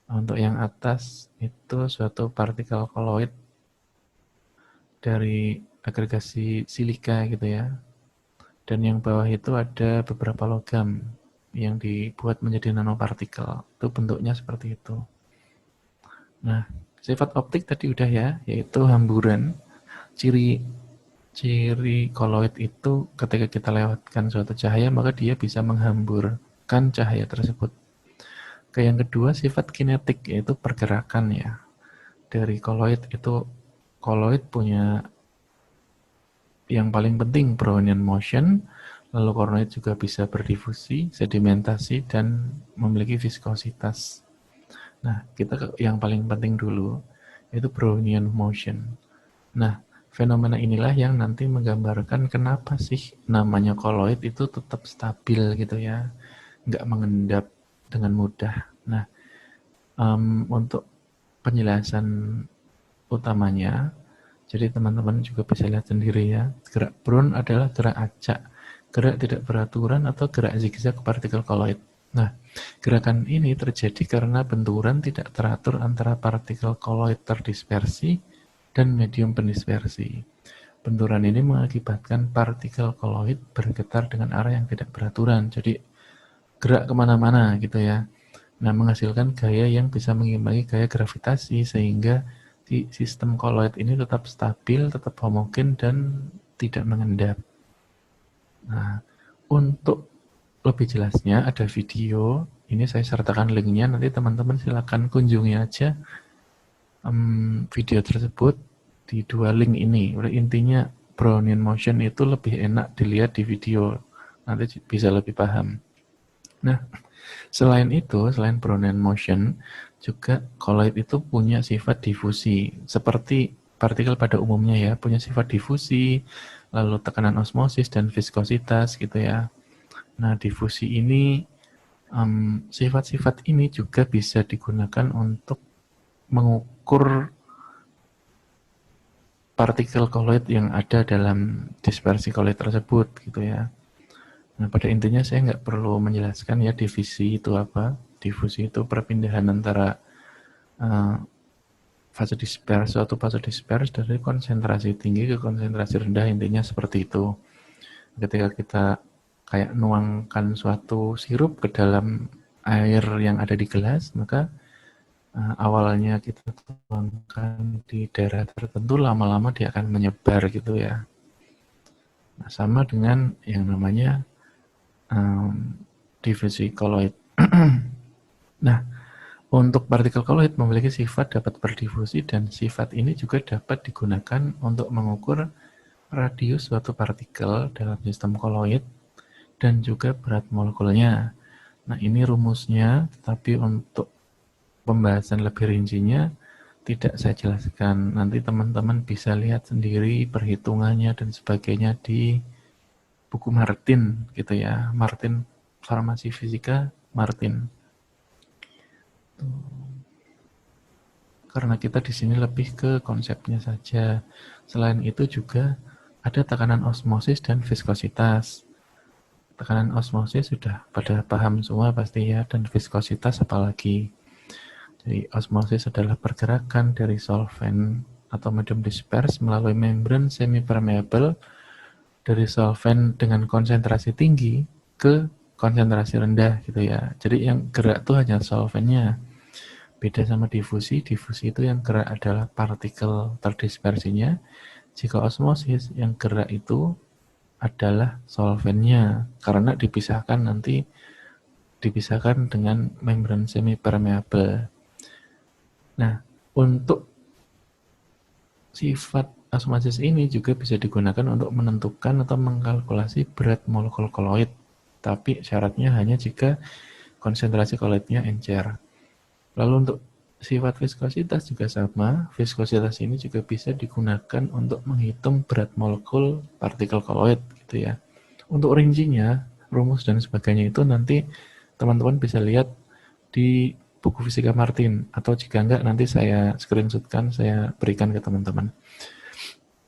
Untuk yang atas itu suatu partikel koloid dari agregasi silika gitu ya. Dan yang bawah itu ada beberapa logam yang dibuat menjadi nanopartikel. Itu bentuknya seperti itu. Nah, sifat optik tadi udah ya, yaitu hamburan. Ciri koloid itu ketika kita lewatkan suatu cahaya, maka dia bisa menghamburkan cahaya tersebut. Yang kedua, sifat kinetik, yaitu pergerakan ya. Dari koloid itu, koloid punya yang paling penting Brownian motion, lalu koloid juga bisa berdifusi, sedimentasi, dan memiliki viskositas. Nah, kita ke yang paling penting dulu, yaitu Brownian motion. Nah, fenomena inilah yang nanti menggambarkan kenapa sih namanya koloid itu tetap stabil gitu ya, nggak mengendap dengan mudah. Nah, untuk penjelasan utamanya, jadi teman-teman juga bisa lihat sendiri ya, gerak Brown adalah gerak acak, gerak tidak beraturan atau gerak zigzag partikel koloid. Nah, gerakan ini terjadi karena benturan tidak teratur antara partikel koloid terdispersi dan medium pendispersi. Benturan ini mengakibatkan partikel koloid bergetar dengan arah yang tidak beraturan, jadi gerak kemana-mana gitu ya. Nah, menghasilkan gaya yang bisa mengimbangi gaya gravitasi sehingga di sistem koloid ini tetap stabil, tetap homogen, dan tidak mengendap. Nah, untuk lebih jelasnya ada video, ini saya sertakan linknya, nanti teman-teman silakan kunjungi aja video tersebut di 2 link ini. Intinya Brownian motion itu lebih enak dilihat di video, nanti bisa lebih paham. Nah, selain itu, selain Brownian motion, juga koloid itu punya sifat difusi. Seperti partikel pada umumnya ya, punya sifat difusi, lalu tekanan osmosis dan viskositas gitu ya. Nah, difusi ini, sifat-sifat ini juga bisa digunakan untuk mengukur partikel koloid yang ada dalam dispersi koloid tersebut gitu ya. Nah, pada intinya saya nggak perlu menjelaskan ya divisi itu apa. Difusi itu perpindahan antara fase disperse atau fase disperse dari konsentrasi tinggi ke konsentrasi rendah, intinya seperti itu. Ketika kita kayak nuangkan suatu sirup ke dalam air yang ada di gelas, maka awalnya kita tuangkan di daerah tertentu, lama-lama dia akan menyebar gitu ya. Nah, sama dengan yang namanya difusi koloid. Nah, untuk partikel koloid memiliki sifat dapat berdifusi, dan sifat ini juga dapat digunakan untuk mengukur radius suatu partikel dalam sistem koloid dan juga berat molekulnya. Nah, ini rumusnya, tapi untuk pembahasan lebih rincinya tidak saya jelaskan. Nanti teman-teman bisa lihat sendiri perhitungannya dan sebagainya di buku Martin gitu ya. Martin Farmasi Fisika Martin. Karena kita di sini lebih ke konsepnya saja. Selain itu juga ada tekanan osmosis dan viskositas. Tekanan osmosis sudah pada paham semua pasti ya, dan viskositas apalagi. Jadi osmosis adalah pergerakan dari solvent atau medium disperse melalui membran semi-permeable dari solvent dengan konsentrasi tinggi ke konsentrasi rendah gitu ya. Jadi yang gerak itu hanya solventnya. Beda sama difusi itu yang gerak adalah partikel terdispersinya. Jika osmosis yang gerak itu adalah solventnya, karena dipisahkan dengan membran semi permeable. Nah, untuk sifat osmosis ini juga bisa digunakan untuk menentukan atau mengkalkulasi berat molekul koloid, tapi syaratnya hanya jika konsentrasi koloidnya encer. Lalu untuk sifat viskositas juga sama. Viskositas ini juga bisa digunakan untuk menghitung berat molekul partikel koloid gitu ya. Untuk rincinya, rumus dan sebagainya itu nanti teman-teman bisa lihat di buku Fisika Martin, atau jika enggak nanti saya screenshotkan, saya berikan ke teman-teman.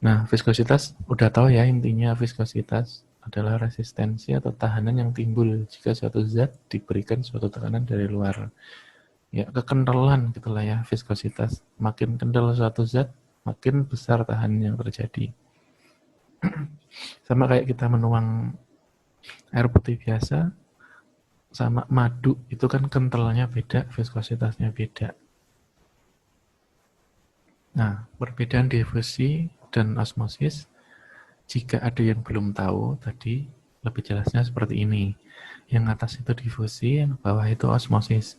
Nah, viskositas udah tahu ya, intinya viskositas adalah resistensi atau tahanan yang timbul jika suatu zat diberikan suatu tekanan dari luar. Ya, kekentalan gitulah ya viskositas. Makin kental suatu zat, makin besar tahanan yang terjadi. Sama kayak kita menuang air putih biasa sama madu, itu kan kentalnya beda, viskositasnya beda. Nah, perbedaan difusi dan osmosis, jika ada yang belum tahu tadi, lebih jelasnya seperti ini. Yang atas itu difusi, yang bawah itu osmosis.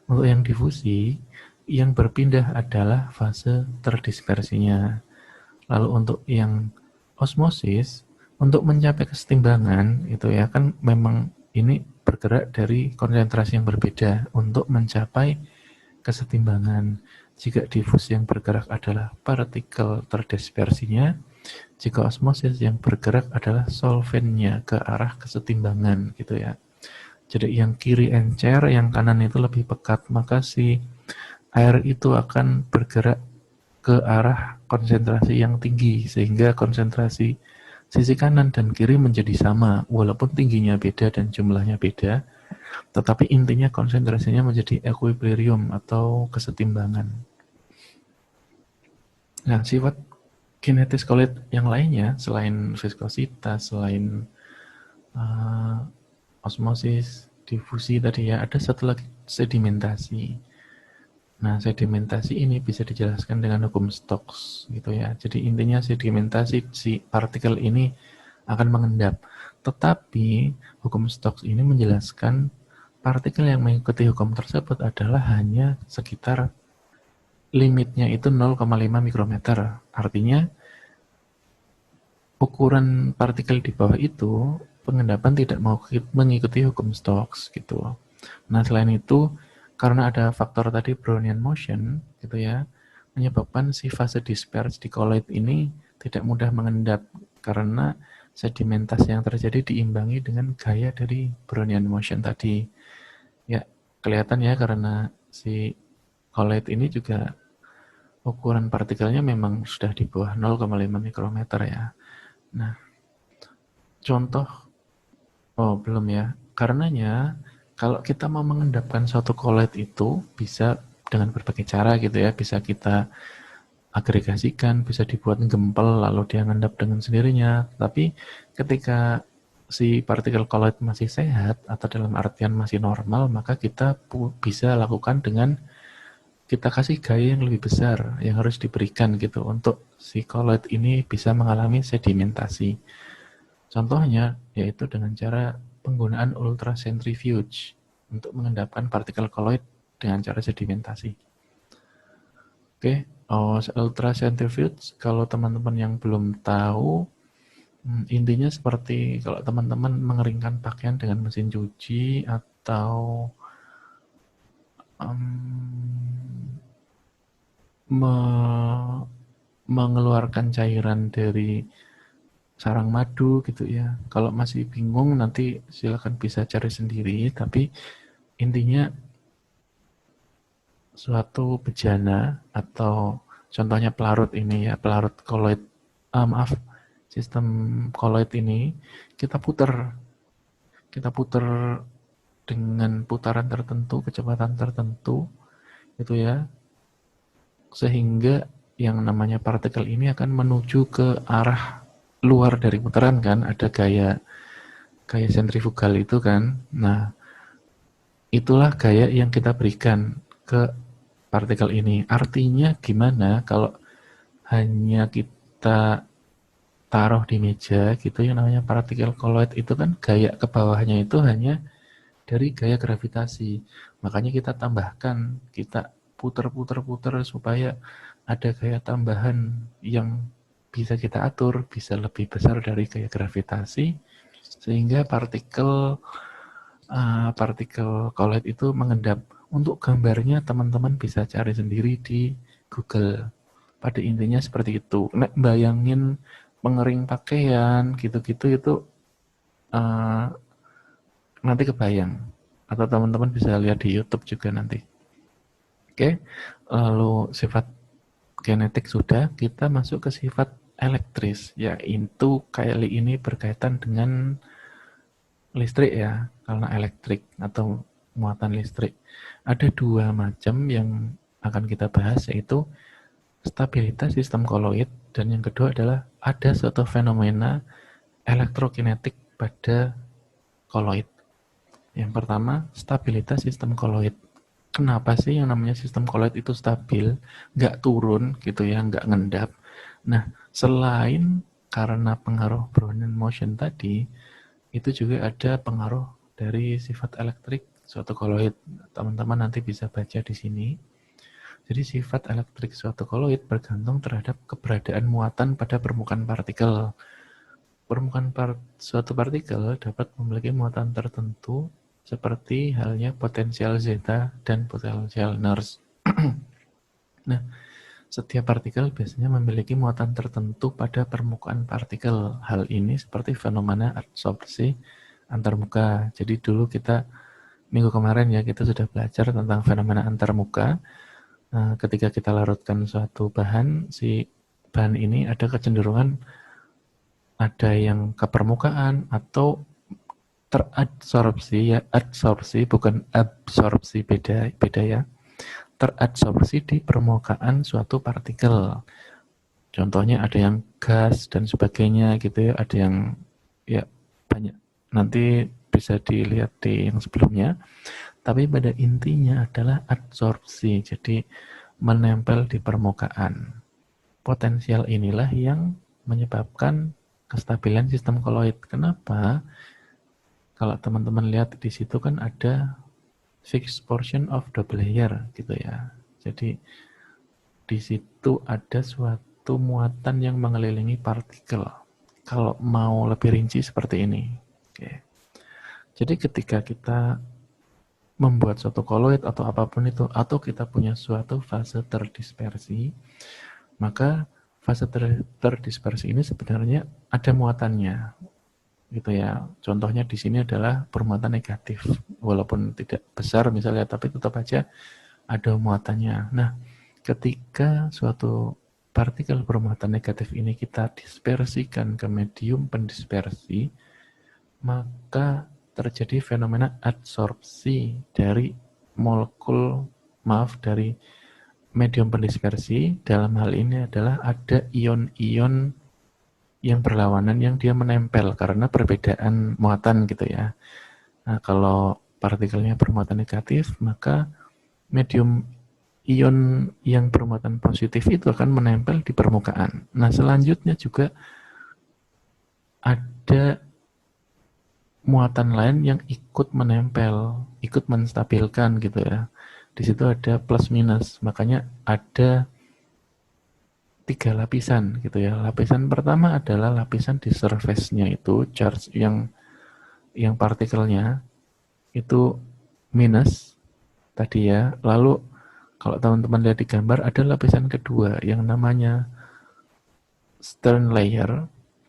Untuk yang difusi, yang berpindah adalah fase terdispersinya. Lalu untuk yang osmosis, untuk mencapai kesetimbangan, itu ya kan memang ini bergerak dari konsentrasi yang berbeda untuk mencapai kesetimbangan. Jika difusi yang bergerak adalah partikel terdispersinya, jika osmosis yang bergerak adalah solventnya ke arah kesetimbangan gitu ya. Jadi yang kiri encer, yang kanan itu lebih pekat, maka si air itu akan bergerak ke arah konsentrasi yang tinggi, sehingga konsentrasi sisi kanan dan kiri menjadi sama, walaupun tingginya beda dan jumlahnya beda, tetapi intinya konsentrasinya menjadi equilibrium atau kesetimbangan. Nah, sifat kinetis koloid yang lainnya, selain viskositas, selain osmosis, difusi tadi ya, ada satu lagi, sedimentasi. Nah, sedimentasi ini bisa dijelaskan dengan hukum Stokes gitu ya. Jadi intinya sedimentasi, si partikel ini akan mengendap. Tetapi hukum Stokes ini menjelaskan partikel yang mengikuti hukum tersebut adalah hanya sekitar limitnya itu 0,5 mikrometer. Artinya ukuran partikel di bawah itu pengendapan tidak mau mengikuti hukum Stokes gitu. Nah, selain itu karena ada faktor tadi Brownian motion gitu ya, menyebabkan si fase disperse di koloid ini tidak mudah mengendap karena sedimentasi yang terjadi diimbangi dengan gaya dari Brownian motion tadi. Ya, kelihatan ya karena si koloid ini juga ukuran partikelnya memang sudah di bawah 0,5 mikrometer ya. Nah, contoh, belum ya. Karenanya kalau kita mau mengendapkan suatu koloid itu bisa dengan berbagai cara gitu ya. Bisa kita agregasikan, bisa dibuat gempel lalu dia ngendap dengan sendirinya. Tapi ketika si partikel koloid masih sehat atau dalam artian masih normal, maka kita bisa lakukan dengan kita kasih gaya yang lebih besar yang harus diberikan gitu untuk si koloid ini bisa mengalami sedimentasi. Contohnya yaitu dengan cara penggunaan ultracentrifuge untuk mengendapkan partikel koloid dengan cara sedimentasi. Oke, ultracentrifuge kalau teman-teman yang belum tahu, intinya seperti kalau teman-teman mengeringkan pakaian dengan mesin cuci atau mengeluarkan cairan dari sarang madu gitu ya. Kalau masih bingung nanti silakan bisa cari sendiri, tapi intinya suatu bejana atau contohnya pelarut ini ya, pelarut koloid, sistem koloid ini kita putar dengan putaran tertentu, kecepatan tertentu itu ya, sehingga yang namanya partikel ini akan menuju ke arah luar dari putaran kan, ada gaya sentrifugal itu kan. Nah, itulah gaya yang kita berikan ke partikel ini. Artinya gimana kalau hanya kita taruh di meja gitu, yang namanya partikel koloid itu kan gaya ke bawahnya itu hanya dari gaya gravitasi. Makanya kita tambahkan, kita puter-puter-puter supaya ada gaya tambahan yang bisa kita atur, bisa lebih besar dari gaya gravitasi, sehingga partikel koloid itu mengendap. Untuk gambarnya teman-teman bisa cari sendiri di Google. Pada intinya seperti itu. Nek bayangin pengering pakaian gitu-gitu itu nanti kebayang. Atau teman-teman bisa lihat di YouTube juga nanti. Oke, lalu sifat kinetik sudah, kita masuk ke sifat elektris. Ya, itu kali ini berkaitan dengan listrik ya, karena elektrik atau muatan listrik. Ada dua macam yang akan kita bahas, yaitu stabilitas sistem koloid, dan yang kedua adalah ada suatu fenomena elektrokinetik pada koloid. Yang pertama, stabilitas sistem koloid. Kenapa sih yang namanya sistem koloid itu stabil, nggak turun gitu ya, nggak ngendap? Nah, selain karena pengaruh Brownian motion tadi, itu juga ada pengaruh dari sifat elektrik suatu koloid. Teman-teman nanti bisa baca di sini. Jadi sifat elektrik suatu koloid bergantung terhadap keberadaan muatan pada permukaan partikel. Permukaan suatu partikel dapat memiliki muatan tertentu seperti halnya potensial zeta dan potensial Nernst. Nah, setiap partikel biasanya memiliki muatan tertentu pada permukaan partikel. Hal ini seperti fenomena adsorpsi antarmuka. Jadi dulu kita, minggu kemarin ya, kita sudah belajar tentang fenomena antarmuka. Ketika kita larutkan suatu bahan, si bahan ini ada kecenderungan ada yang ke permukaan atau teradsorpsi ya, adsorpsi bukan absorpsi, beda ya. Teradsorpsi di permukaan suatu partikel. Contohnya ada yang gas dan sebagainya gitu ya, ada yang ya banyak. Nanti bisa dilihat di yang sebelumnya. Tapi pada intinya adalah adsorpsi, jadi menempel di permukaan. Potensial inilah yang menyebabkan kestabilan sistem koloid. Kenapa? Kalau teman-teman lihat di situ kan ada fixed portion of double layer gitu ya. Jadi di situ ada suatu muatan yang mengelilingi partikel. Kalau mau lebih rinci seperti ini. Oke. Jadi ketika kita membuat suatu koloid atau apapun itu, atau kita punya suatu fase terdispersi, maka fase terdispersi ini sebenarnya ada muatannya. Gitu ya. Contohnya di sini adalah bermuatan negatif, walaupun tidak besar misalnya, tapi tetap aja ada muatannya. Nah, ketika suatu partikel bermuatan negatif ini kita dispersikan ke medium pendispersi, maka terjadi fenomena adsorpsi dari dari medium pendispersi. Dalam hal ini adalah ada ion-ion yang berlawanan yang dia menempel karena perbedaan muatan gitu ya. Nah, kalau partikelnya bermuatan negatif, maka medium ion yang bermuatan positif itu akan menempel di permukaan. Nah, selanjutnya juga ada muatan lain yang ikut menempel, ikut menstabilkan gitu ya. Di situ ada plus minus, makanya ada 3 lapisan gitu ya. Lapisan pertama adalah lapisan di surface-nya itu, charge yang partikelnya itu minus tadi ya. Lalu kalau teman-teman lihat di gambar ada lapisan kedua yang namanya stern layer.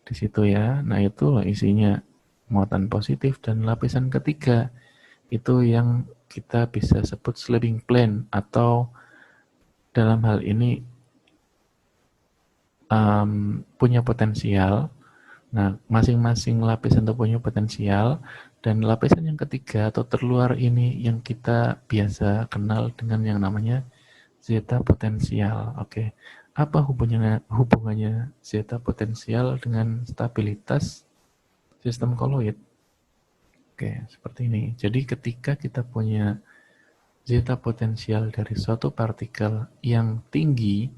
di situ ya. Nah, itu isinya muatan positif. Dan lapisan ketiga itu yang kita bisa sebut sliding plane, atau dalam hal ini punya potensial. Nah, masing-masing lapisan itu punya potensial, dan lapisan yang ketiga atau terluar ini yang kita biasa kenal dengan yang namanya zeta potensial. Oke, apa hubungannya zeta potensial dengan stabilitas sistem koloid? Oke, seperti ini. Jadi ketika kita punya zeta potensial dari suatu partikel yang tinggi,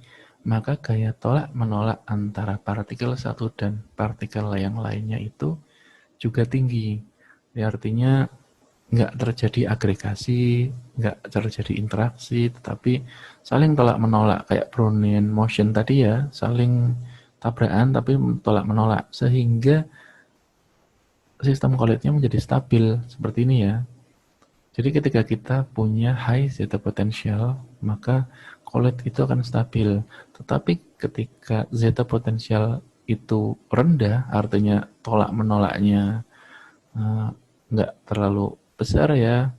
maka gaya tolak menolak antara partikel satu dan partikel yang lainnya itu juga tinggi. Ini artinya nggak terjadi agregasi, nggak terjadi interaksi, tetapi saling tolak menolak, kayak Brownian motion tadi ya, saling tabrakan tapi tolak menolak, sehingga sistem koloidnya menjadi stabil seperti ini ya. Jadi ketika kita punya high zeta potential, maka koloid itu akan stabil. Tetapi ketika zeta potential itu rendah, artinya tolak menolaknya nggak terlalu besar ya,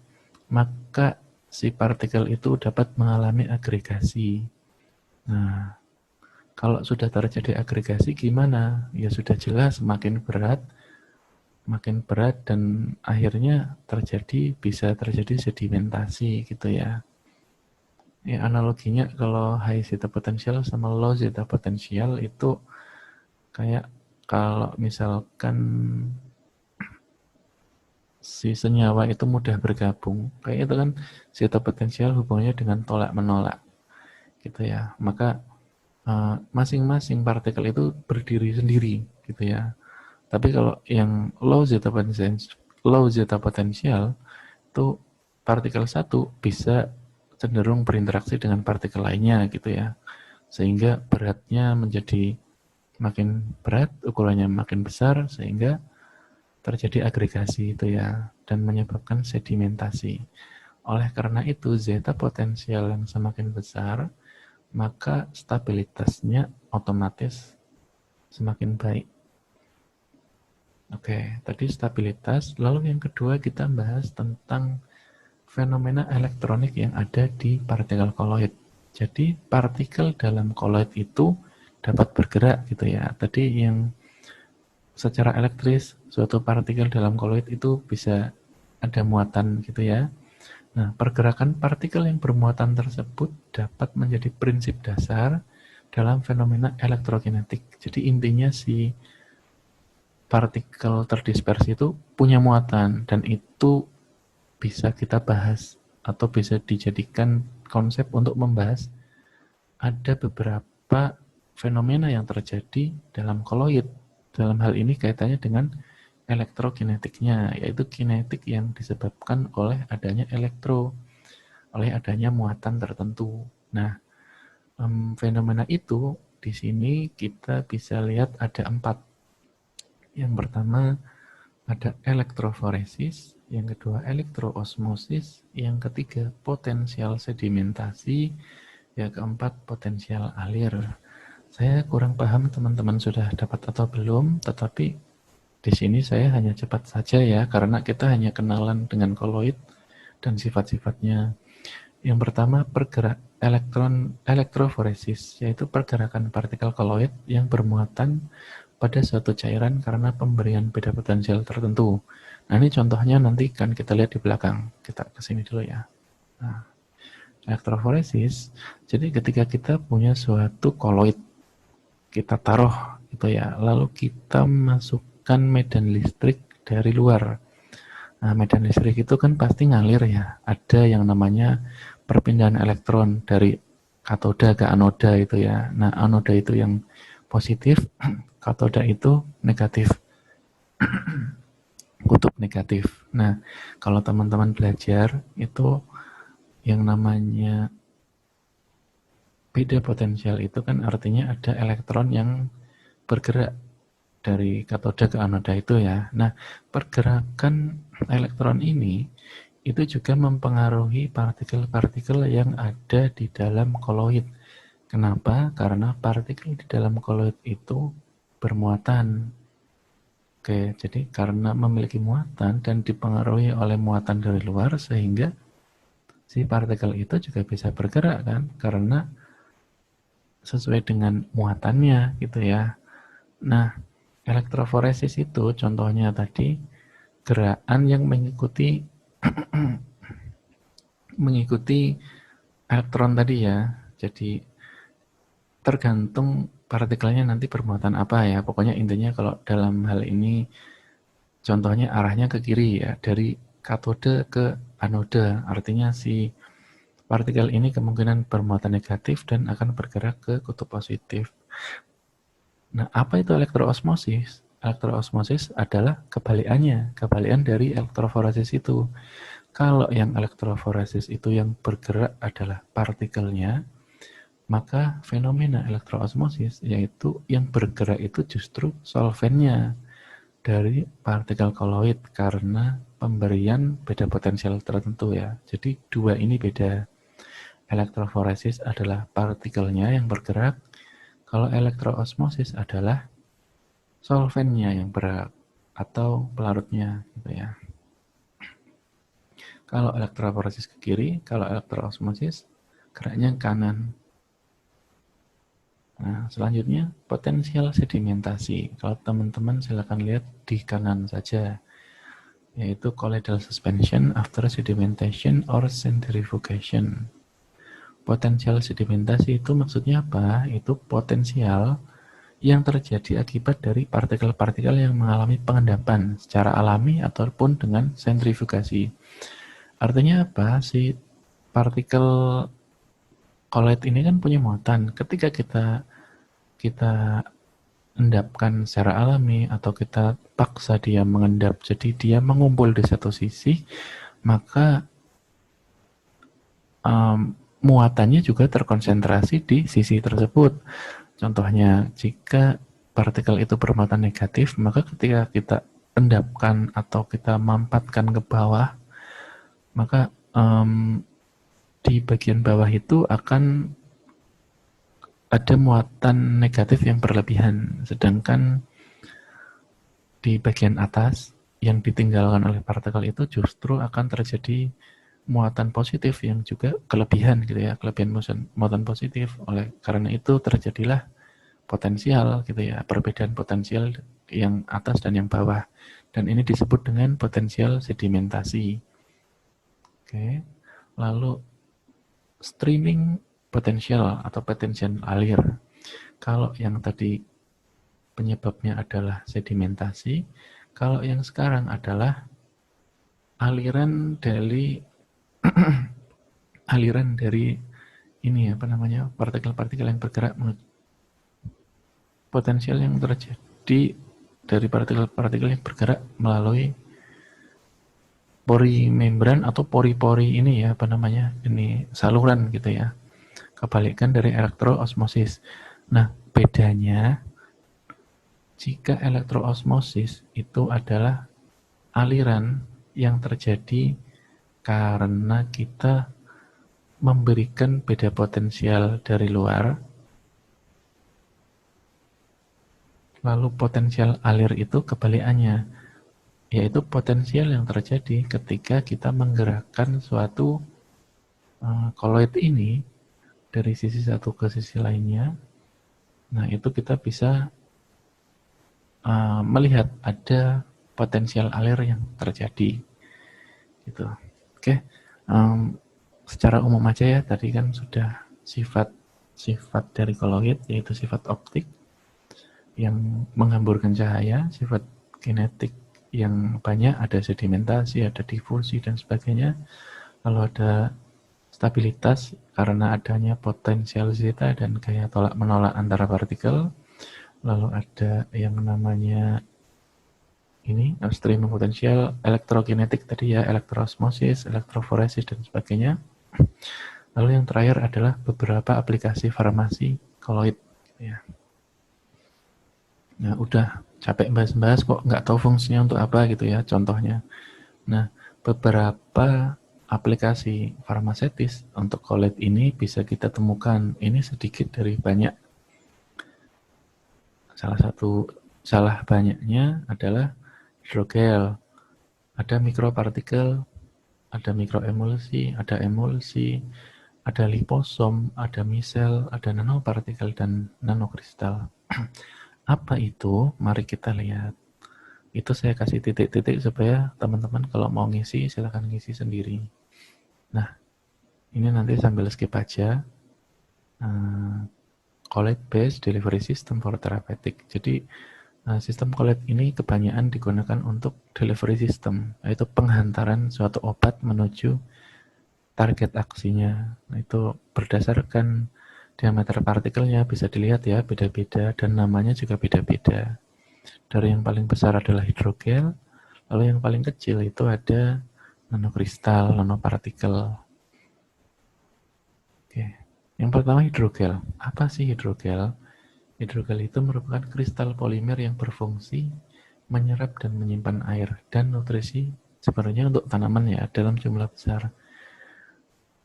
maka si partikel itu dapat mengalami agregasi. Nah, kalau sudah terjadi agregasi gimana? Ya sudah jelas makin berat dan akhirnya bisa terjadi sedimentasi gitu ya. Ya, analoginya kalau high zeta potential sama low zeta potential itu kayak kalau misalkan si senyawa itu mudah bergabung, kayak itu kan zeta potensial hubungannya dengan tolak menolak gitu ya. Maka masing-masing partikel itu berdiri sendiri gitu ya. Tapi kalau yang low zeta potensial itu partikel satu bisa cenderung berinteraksi dengan partikel lainnya gitu ya. Sehingga beratnya menjadi makin berat, ukurannya makin besar, sehingga terjadi agregasi itu ya, dan menyebabkan sedimentasi. Oleh karena itu, zeta potensial yang semakin besar, maka stabilitasnya otomatis semakin baik. Oke, tadi stabilitas. Lalu yang kedua kita bahas tentang fenomena elektronik yang ada di partikel koloid. Jadi partikel dalam koloid itu dapat bergerak gitu ya. Tadi yang secara elektris suatu partikel dalam koloid itu bisa ada muatan gitu ya. Nah, pergerakan partikel yang bermuatan tersebut dapat menjadi prinsip dasar dalam fenomena elektrokinetik. Jadi intinya si partikel terdispersi itu punya muatan, dan itu bisa kita bahas atau bisa dijadikan konsep untuk membahas ada beberapa fenomena yang terjadi dalam koloid. Dalam hal ini kaitannya dengan elektrokinetiknya, yaitu kinetik yang disebabkan oleh adanya oleh adanya muatan tertentu. Nah, fenomena itu di sini kita bisa lihat ada 4. Yang pertama ada elektroforesis, yang kedua elektroosmosis, yang ketiga potensial sedimentasi, yang keempat potensial alir. Saya kurang paham teman-teman sudah dapat atau belum, tetapi di sini saya hanya cepat saja ya, karena kita hanya kenalan dengan koloid dan sifat-sifatnya. Yang pertama elektroforesis, yaitu pergerakan partikel koloid yang bermuatan pada suatu cairan karena pemberian beda potensial tertentu. Nah, ini contohnya nanti kan kita lihat di belakang. Kita kesini dulu ya. Nah, elektroforesis, jadi ketika kita punya suatu koloid, kita taruh gitu ya, lalu kita masukkan medan listrik dari luar. Nah, medan listrik itu kan pasti ngalir ya. Ada yang namanya perpindahan elektron dari katoda ke anoda itu ya. Nah, anoda itu yang positif, katoda itu negatif. Kutub negatif. Nah, kalau teman-teman belajar itu yang namanya beda potensial itu kan artinya ada elektron yang bergerak dari katoda ke anoda itu ya. Nah, pergerakan elektron ini itu juga mempengaruhi partikel-partikel yang ada di dalam koloid. Kenapa? Karena partikel di dalam koloid itu bermuatan. Oke, jadi karena memiliki muatan dan dipengaruhi oleh muatan dari luar, sehingga si partikel itu juga bisa bergerak kan, karena sesuai dengan muatannya gitu ya. Nah, elektroforesis itu contohnya tadi gerakan yang mengikuti mengikuti elektron tadi ya. Jadi tergantung partikelnya nanti bermuatan apa ya. Pokoknya intinya kalau dalam hal ini contohnya arahnya ke kiri ya, dari katode ke anode. Artinya si partikel ini kemungkinan bermuatan negatif dan akan bergerak ke kutub positif. Nah, apa itu elektroosmosis? Elektroosmosis adalah kebalikan dari elektroforesis itu. Kalau yang elektroforesis itu yang bergerak adalah partikelnya, maka fenomena elektroosmosis yaitu yang bergerak itu justru solvennya dari partikel koloid karena pemberian beda potensial tertentu ya. Jadi dua ini beda. Elektroforesis adalah partikelnya yang bergerak, kalau elektroosmosis adalah solvennya yang bergerak atau pelarutnya gitu ya. Kalau elektroforesis ke kiri, kalau elektroosmosis geraknya ke kanan. Nah, selanjutnya potensial sedimentasi. Kalau teman-teman silakan lihat di kanan saja, yaitu colloidal suspension after sedimentation or centrifugation. Potensial sedimentasi itu maksudnya apa? Itu potensial yang terjadi akibat dari partikel-partikel yang mengalami pengendapan secara alami ataupun dengan sentrifugasi. Artinya apa? Si partikel colloid ini kan punya muatan. Ketika kita endapkan secara alami atau kita paksa dia mengendap, jadi dia mengumpul di satu sisi, maka muatannya juga terkonsentrasi di sisi tersebut. Contohnya, jika partikel itu bermuatan negatif, maka ketika kita endapkan atau kita mampatkan ke bawah, maka di bagian bawah itu akan ada muatan negatif yang berlebihan, sedangkan di bagian atas yang ditinggalkan oleh partikel itu justru akan terjadi muatan positif yang juga kelebihan gitu ya, kelebihan muatan positif. Oleh karena itu terjadilah potensial gitu ya, perbedaan potensial yang atas dan yang bawah, dan ini disebut dengan potensial sedimentasi. Oke, lalu streaming potential atau potensial alir. Kalau yang tadi penyebabnya adalah sedimentasi, kalau yang sekarang adalah aliran dari ini apa namanya, partikel-partikel yang bergerak. Potensial yang terjadi dari partikel-partikel yang bergerak melalui pori membran atau pori-pori ini ya, apa namanya, ini saluran gitu ya, kebalikan dari elektroosmosis. Nah, bedanya jika elektroosmosis itu adalah aliran yang terjadi karena kita memberikan beda potensial dari luar, lalu potensial alir itu kebalikannya, yaitu potensial yang terjadi ketika kita menggerakkan suatu koloid ini dari sisi satu ke sisi lainnya. Nah, itu kita bisa melihat ada potensial alir yang terjadi gitu. Oke. Secara umum aja ya, tadi kan sudah sifat dari koloid, yaitu sifat optik yang menghamburkan cahaya, sifat kinetik yang banyak, ada sedimentasi, ada difusi dan sebagainya. Lalu ada stabilitas karena adanya potensial zeta dan gaya tolak menolak antara partikel. Lalu ada yang namanya ini streaming potensial, elektrokinetik tadi ya, elektroosmosis, elektroforesis dan sebagainya. Lalu yang terakhir adalah beberapa aplikasi farmasi koloid ya. Nah, udah capek bahas-bahas kok nggak tahu fungsinya untuk apa gitu ya, contohnya. Nah, beberapa aplikasi farmaseutis untuk koloid ini bisa kita temukan. Ini sedikit dari banyak. Salah satu salah banyaknya adalah hidrogel. Ada mikropartikel, ada mikroemulsi, ada emulsi, ada liposom, ada misel, ada nanopartikel, dan nanokristal. Apa itu? Mari kita lihat. Itu saya kasih titik-titik supaya teman-teman kalau mau ngisi, silahkan ngisi sendiri. Nah, ini nanti sambil skip aja. Colloid Based Delivery System for Therapeutic. Jadi, sistem colloid ini kebanyakan digunakan untuk delivery system, yaitu penghantaran suatu obat menuju target aksinya. Nah, itu berdasarkan diameter partikelnya bisa dilihat ya, beda-beda, dan namanya juga beda-beda. Dari yang paling besar adalah hidrogel, lalu yang paling kecil itu ada nanokristal, nanopartikel. Oke. Yang pertama hidrogel. Apa sih hidrogel? Hidrogel itu merupakan kristal polimer yang berfungsi menyerap dan menyimpan air dan nutrisi sebenarnya untuk tanaman ya dalam jumlah besar.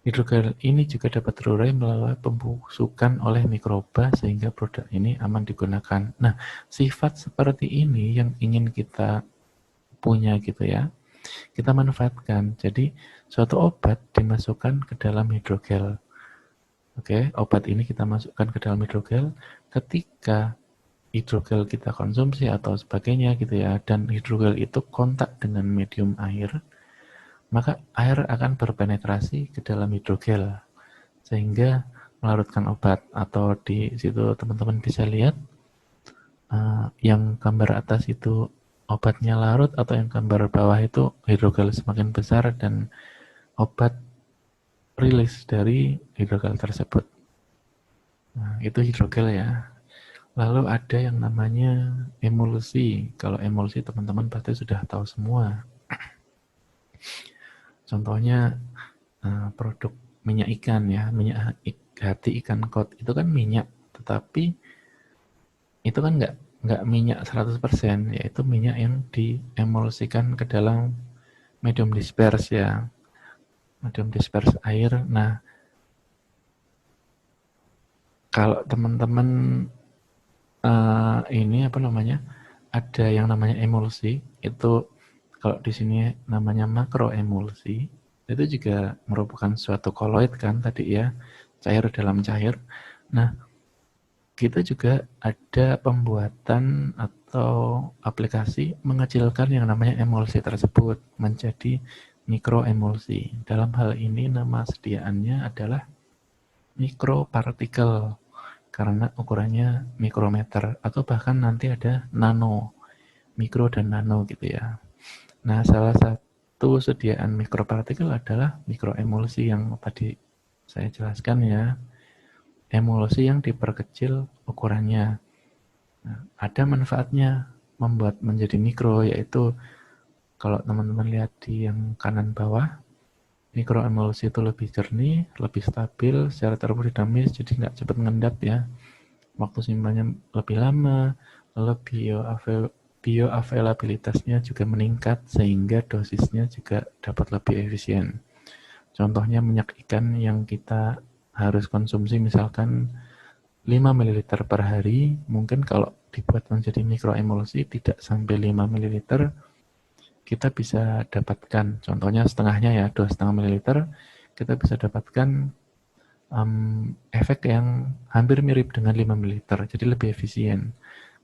Hidrogel ini juga dapat terurai melalui pembusukan oleh mikroba sehingga produk ini aman digunakan. Nah, sifat seperti ini yang ingin kita punya gitu ya, kita manfaatkan. Jadi, suatu obat dimasukkan ke dalam hidrogel. Oke, obat ini kita masukkan ke dalam hidrogel. Ketika hidrogel kita konsumsi atau sebagainya gitu ya, dan hidrogel itu kontak dengan medium air, maka air akan berpenetrasi ke dalam hidrogel sehingga melarutkan obat. Atau di situ teman-teman bisa lihat yang gambar atas itu obatnya larut, atau yang gambar bawah itu hidrogel semakin besar dan obat rilis dari hidrogel tersebut. Nah, itu hidrogel ya. Lalu ada yang namanya emulsi. Kalau emulsi teman-teman pasti sudah tahu semua. Contohnya produk minyak ikan ya, minyak hati ikan kod itu kan minyak, tetapi itu kan nggak minyak 100%, yaitu minyak yang diemulsikan ke dalam medium disperse ya, medium disperse air. Nah, kalau teman-teman ini apa namanya, ada yang namanya emulsi, itu kalau di sini namanya makroemulsi, itu juga merupakan suatu koloid kan tadi ya, cair dalam cair. Nah, kita juga ada pembuatan atau aplikasi mengecilkan yang namanya emulsi tersebut menjadi mikroemulsi. Dalam hal ini nama sediaannya adalah mikropartikel karena ukurannya mikrometer, atau bahkan nanti ada nano, mikro dan nano gitu ya. Nah, salah satu sediaan mikropartikel adalah mikroemulsi yang tadi saya jelaskan ya. Emulsi yang diperkecil ukurannya. Nah, ada manfaatnya membuat menjadi mikro, yaitu kalau teman-teman lihat di yang kanan bawah, mikroemulsi itu lebih jernih, lebih stabil secara termodinamis, jadi nggak cepat ngendap ya. Waktu simpannya lebih lama, lalu bioavailabilitasnya juga meningkat sehingga dosisnya juga dapat lebih efisien. Contohnya minyak ikan yang kita harus konsumsi misalkan 5 ml per hari, mungkin kalau dibuat menjadi mikroemulsi tidak sampai 5 ml, kita bisa dapatkan, contohnya setengahnya ya, 2,5 ml, kita bisa dapatkan efek yang hampir mirip dengan 5 ml, jadi lebih efisien.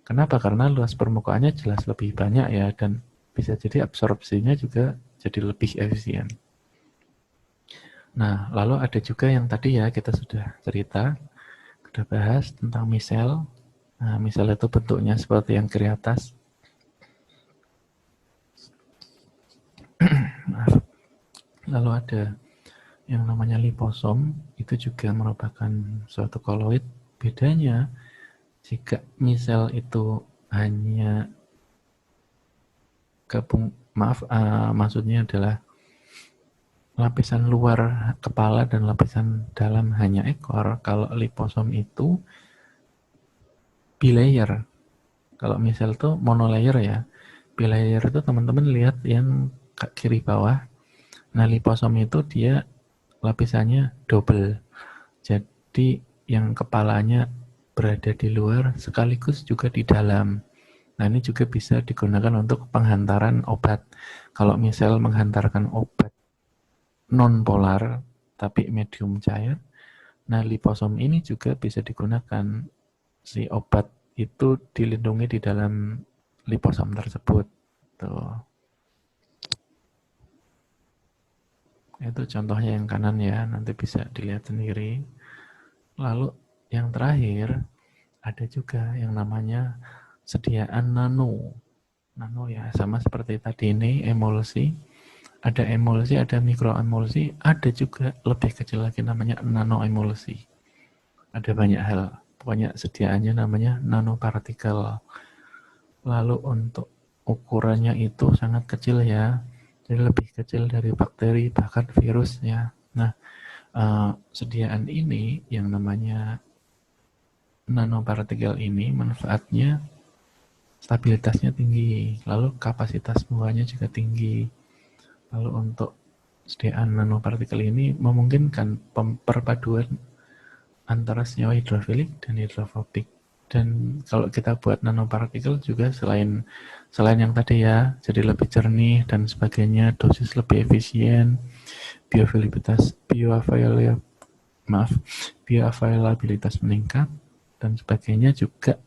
Kenapa? Karena luas permukaannya jelas lebih banyak ya, dan bisa jadi absorpsinya juga jadi lebih efisien. Nah, lalu ada juga yang tadi ya kita sudah cerita, sudah bahas tentang misel. Nah, misel itu bentuknya seperti yang kiri atas. Maaf. Lalu ada yang namanya liposom, itu juga merupakan suatu koloid. Bedanya, jika misel itu hanya maksudnya adalah lapisan luar kepala dan lapisan dalam hanya ekor. Kalau liposom itu bilayer. Kalau misal itu monolayer ya. Bilayer itu teman-teman lihat yang kiri bawah. Nah, liposom itu dia lapisannya double. Jadi yang kepalanya berada di luar sekaligus juga di dalam. Nah, ini juga bisa digunakan untuk penghantaran obat. Kalau misal menghantarkan obat non-polar tapi medium cair, nah liposom ini juga bisa digunakan. Si obat itu dilindungi di dalam liposom tersebut. Tuh. Itu contohnya yang kanan ya, nanti bisa dilihat sendiri. Lalu yang terakhir, ada juga yang namanya sediaan nano. Nano ya, sama seperti tadi ini, emulsi. Ada emulsi, ada mikroemulsi, ada juga lebih kecil lagi namanya nanoemulsi. Ada banyak hal, pokoknya sediaannya namanya nanopartikel. Lalu untuk ukurannya itu sangat kecil ya, jadi lebih kecil dari bakteri bahkan virus ya. Nah, sediaan ini yang namanya nanopartikel ini manfaatnya stabilitasnya tinggi, lalu kapasitas buahnya juga tinggi. Lalu untuk sediaan nanopartikel ini memungkinkan perpaduan antara senyawa hidrofilik dan hidrofobik. Dan kalau kita buat nanopartikel juga selain yang tadi ya, jadi lebih jernih dan sebagainya, dosis lebih efisien, bioavailabilitas meningkat dan sebagainya juga.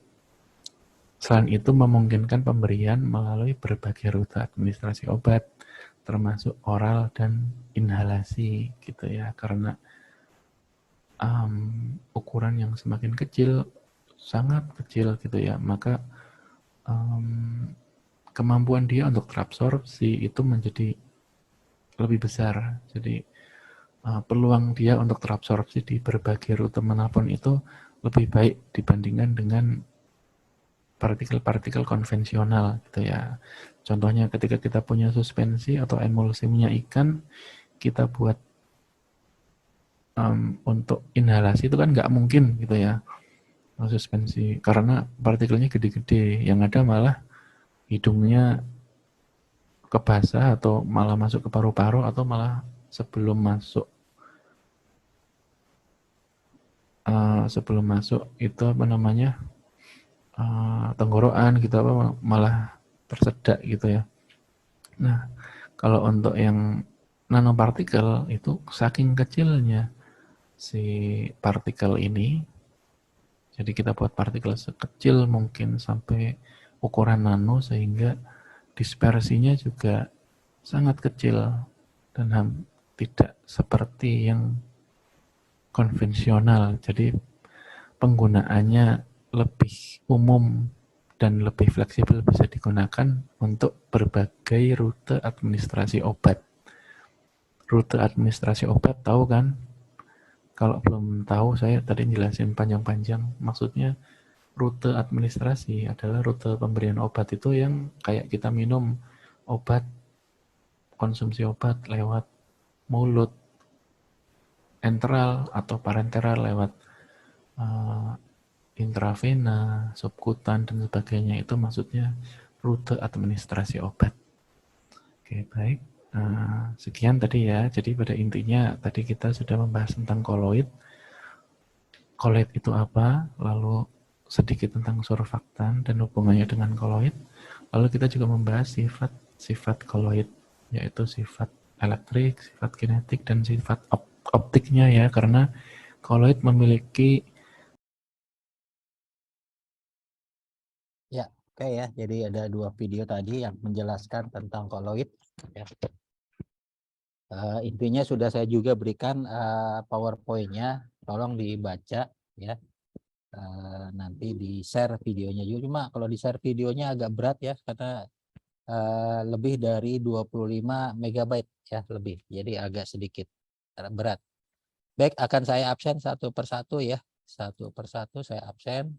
Selain itu memungkinkan pemberian melalui berbagai rute administrasi obat, termasuk oral dan inhalasi gitu ya, karena ukuran yang semakin kecil, sangat kecil gitu ya, maka kemampuan dia untuk terabsorpsi itu menjadi lebih besar. Jadi peluang dia untuk terabsorpsi di berbagai rute manapun itu lebih baik dibandingkan dengan partikel-partikel konvensional gitu ya. Contohnya ketika kita punya suspensi atau emulsi minyak ikan, kita buat untuk inhalasi itu kan nggak mungkin gitu ya, suspensi, karena partikelnya gede-gede, yang ada malah hidungnya kebasah atau malah masuk ke paru-paru atau malah sebelum masuk itu apa namanya tenggorokan gitu apa malah tersedak gitu ya. Nah, kalau untuk yang nanopartikel itu saking kecilnya si partikel ini, jadi kita buat partikel sekecil mungkin sampai ukuran nano sehingga dispersinya juga sangat kecil dan tidak seperti yang konvensional. Jadi penggunaannya lebih umum dan lebih fleksibel, bisa digunakan untuk berbagai rute administrasi obat. Rute administrasi obat tahu kan? Kalau belum tahu, saya tadi jelasin panjang-panjang. Maksudnya rute administrasi adalah rute pemberian obat itu yang kayak kita minum obat, konsumsi obat lewat mulut, enteral atau parenteral lewat intravena, subkutan, dan sebagainya. Itu maksudnya rute administrasi obat. Oke, baik. Sekian tadi ya. Jadi pada intinya tadi kita sudah membahas tentang koloid. Koloid itu apa? Lalu sedikit tentang surfaktan dan hubungannya dengan koloid. Lalu kita juga membahas sifat koloid, yaitu sifat elektrik, sifat kinetik, dan sifat optiknya ya. Karena koloid memiliki Oke ya, jadi ada 2 video tadi yang menjelaskan tentang koloid. Ya. Intinya sudah saya juga berikan PowerPoint-nya, tolong dibaca ya. Nanti di share videonya juga. Cuma kalau di share videonya agak berat ya, karena lebih dari 25 MB ya lebih, jadi agak sedikit berat. Baik, akan saya absen satu persatu ya, satu persatu saya absen.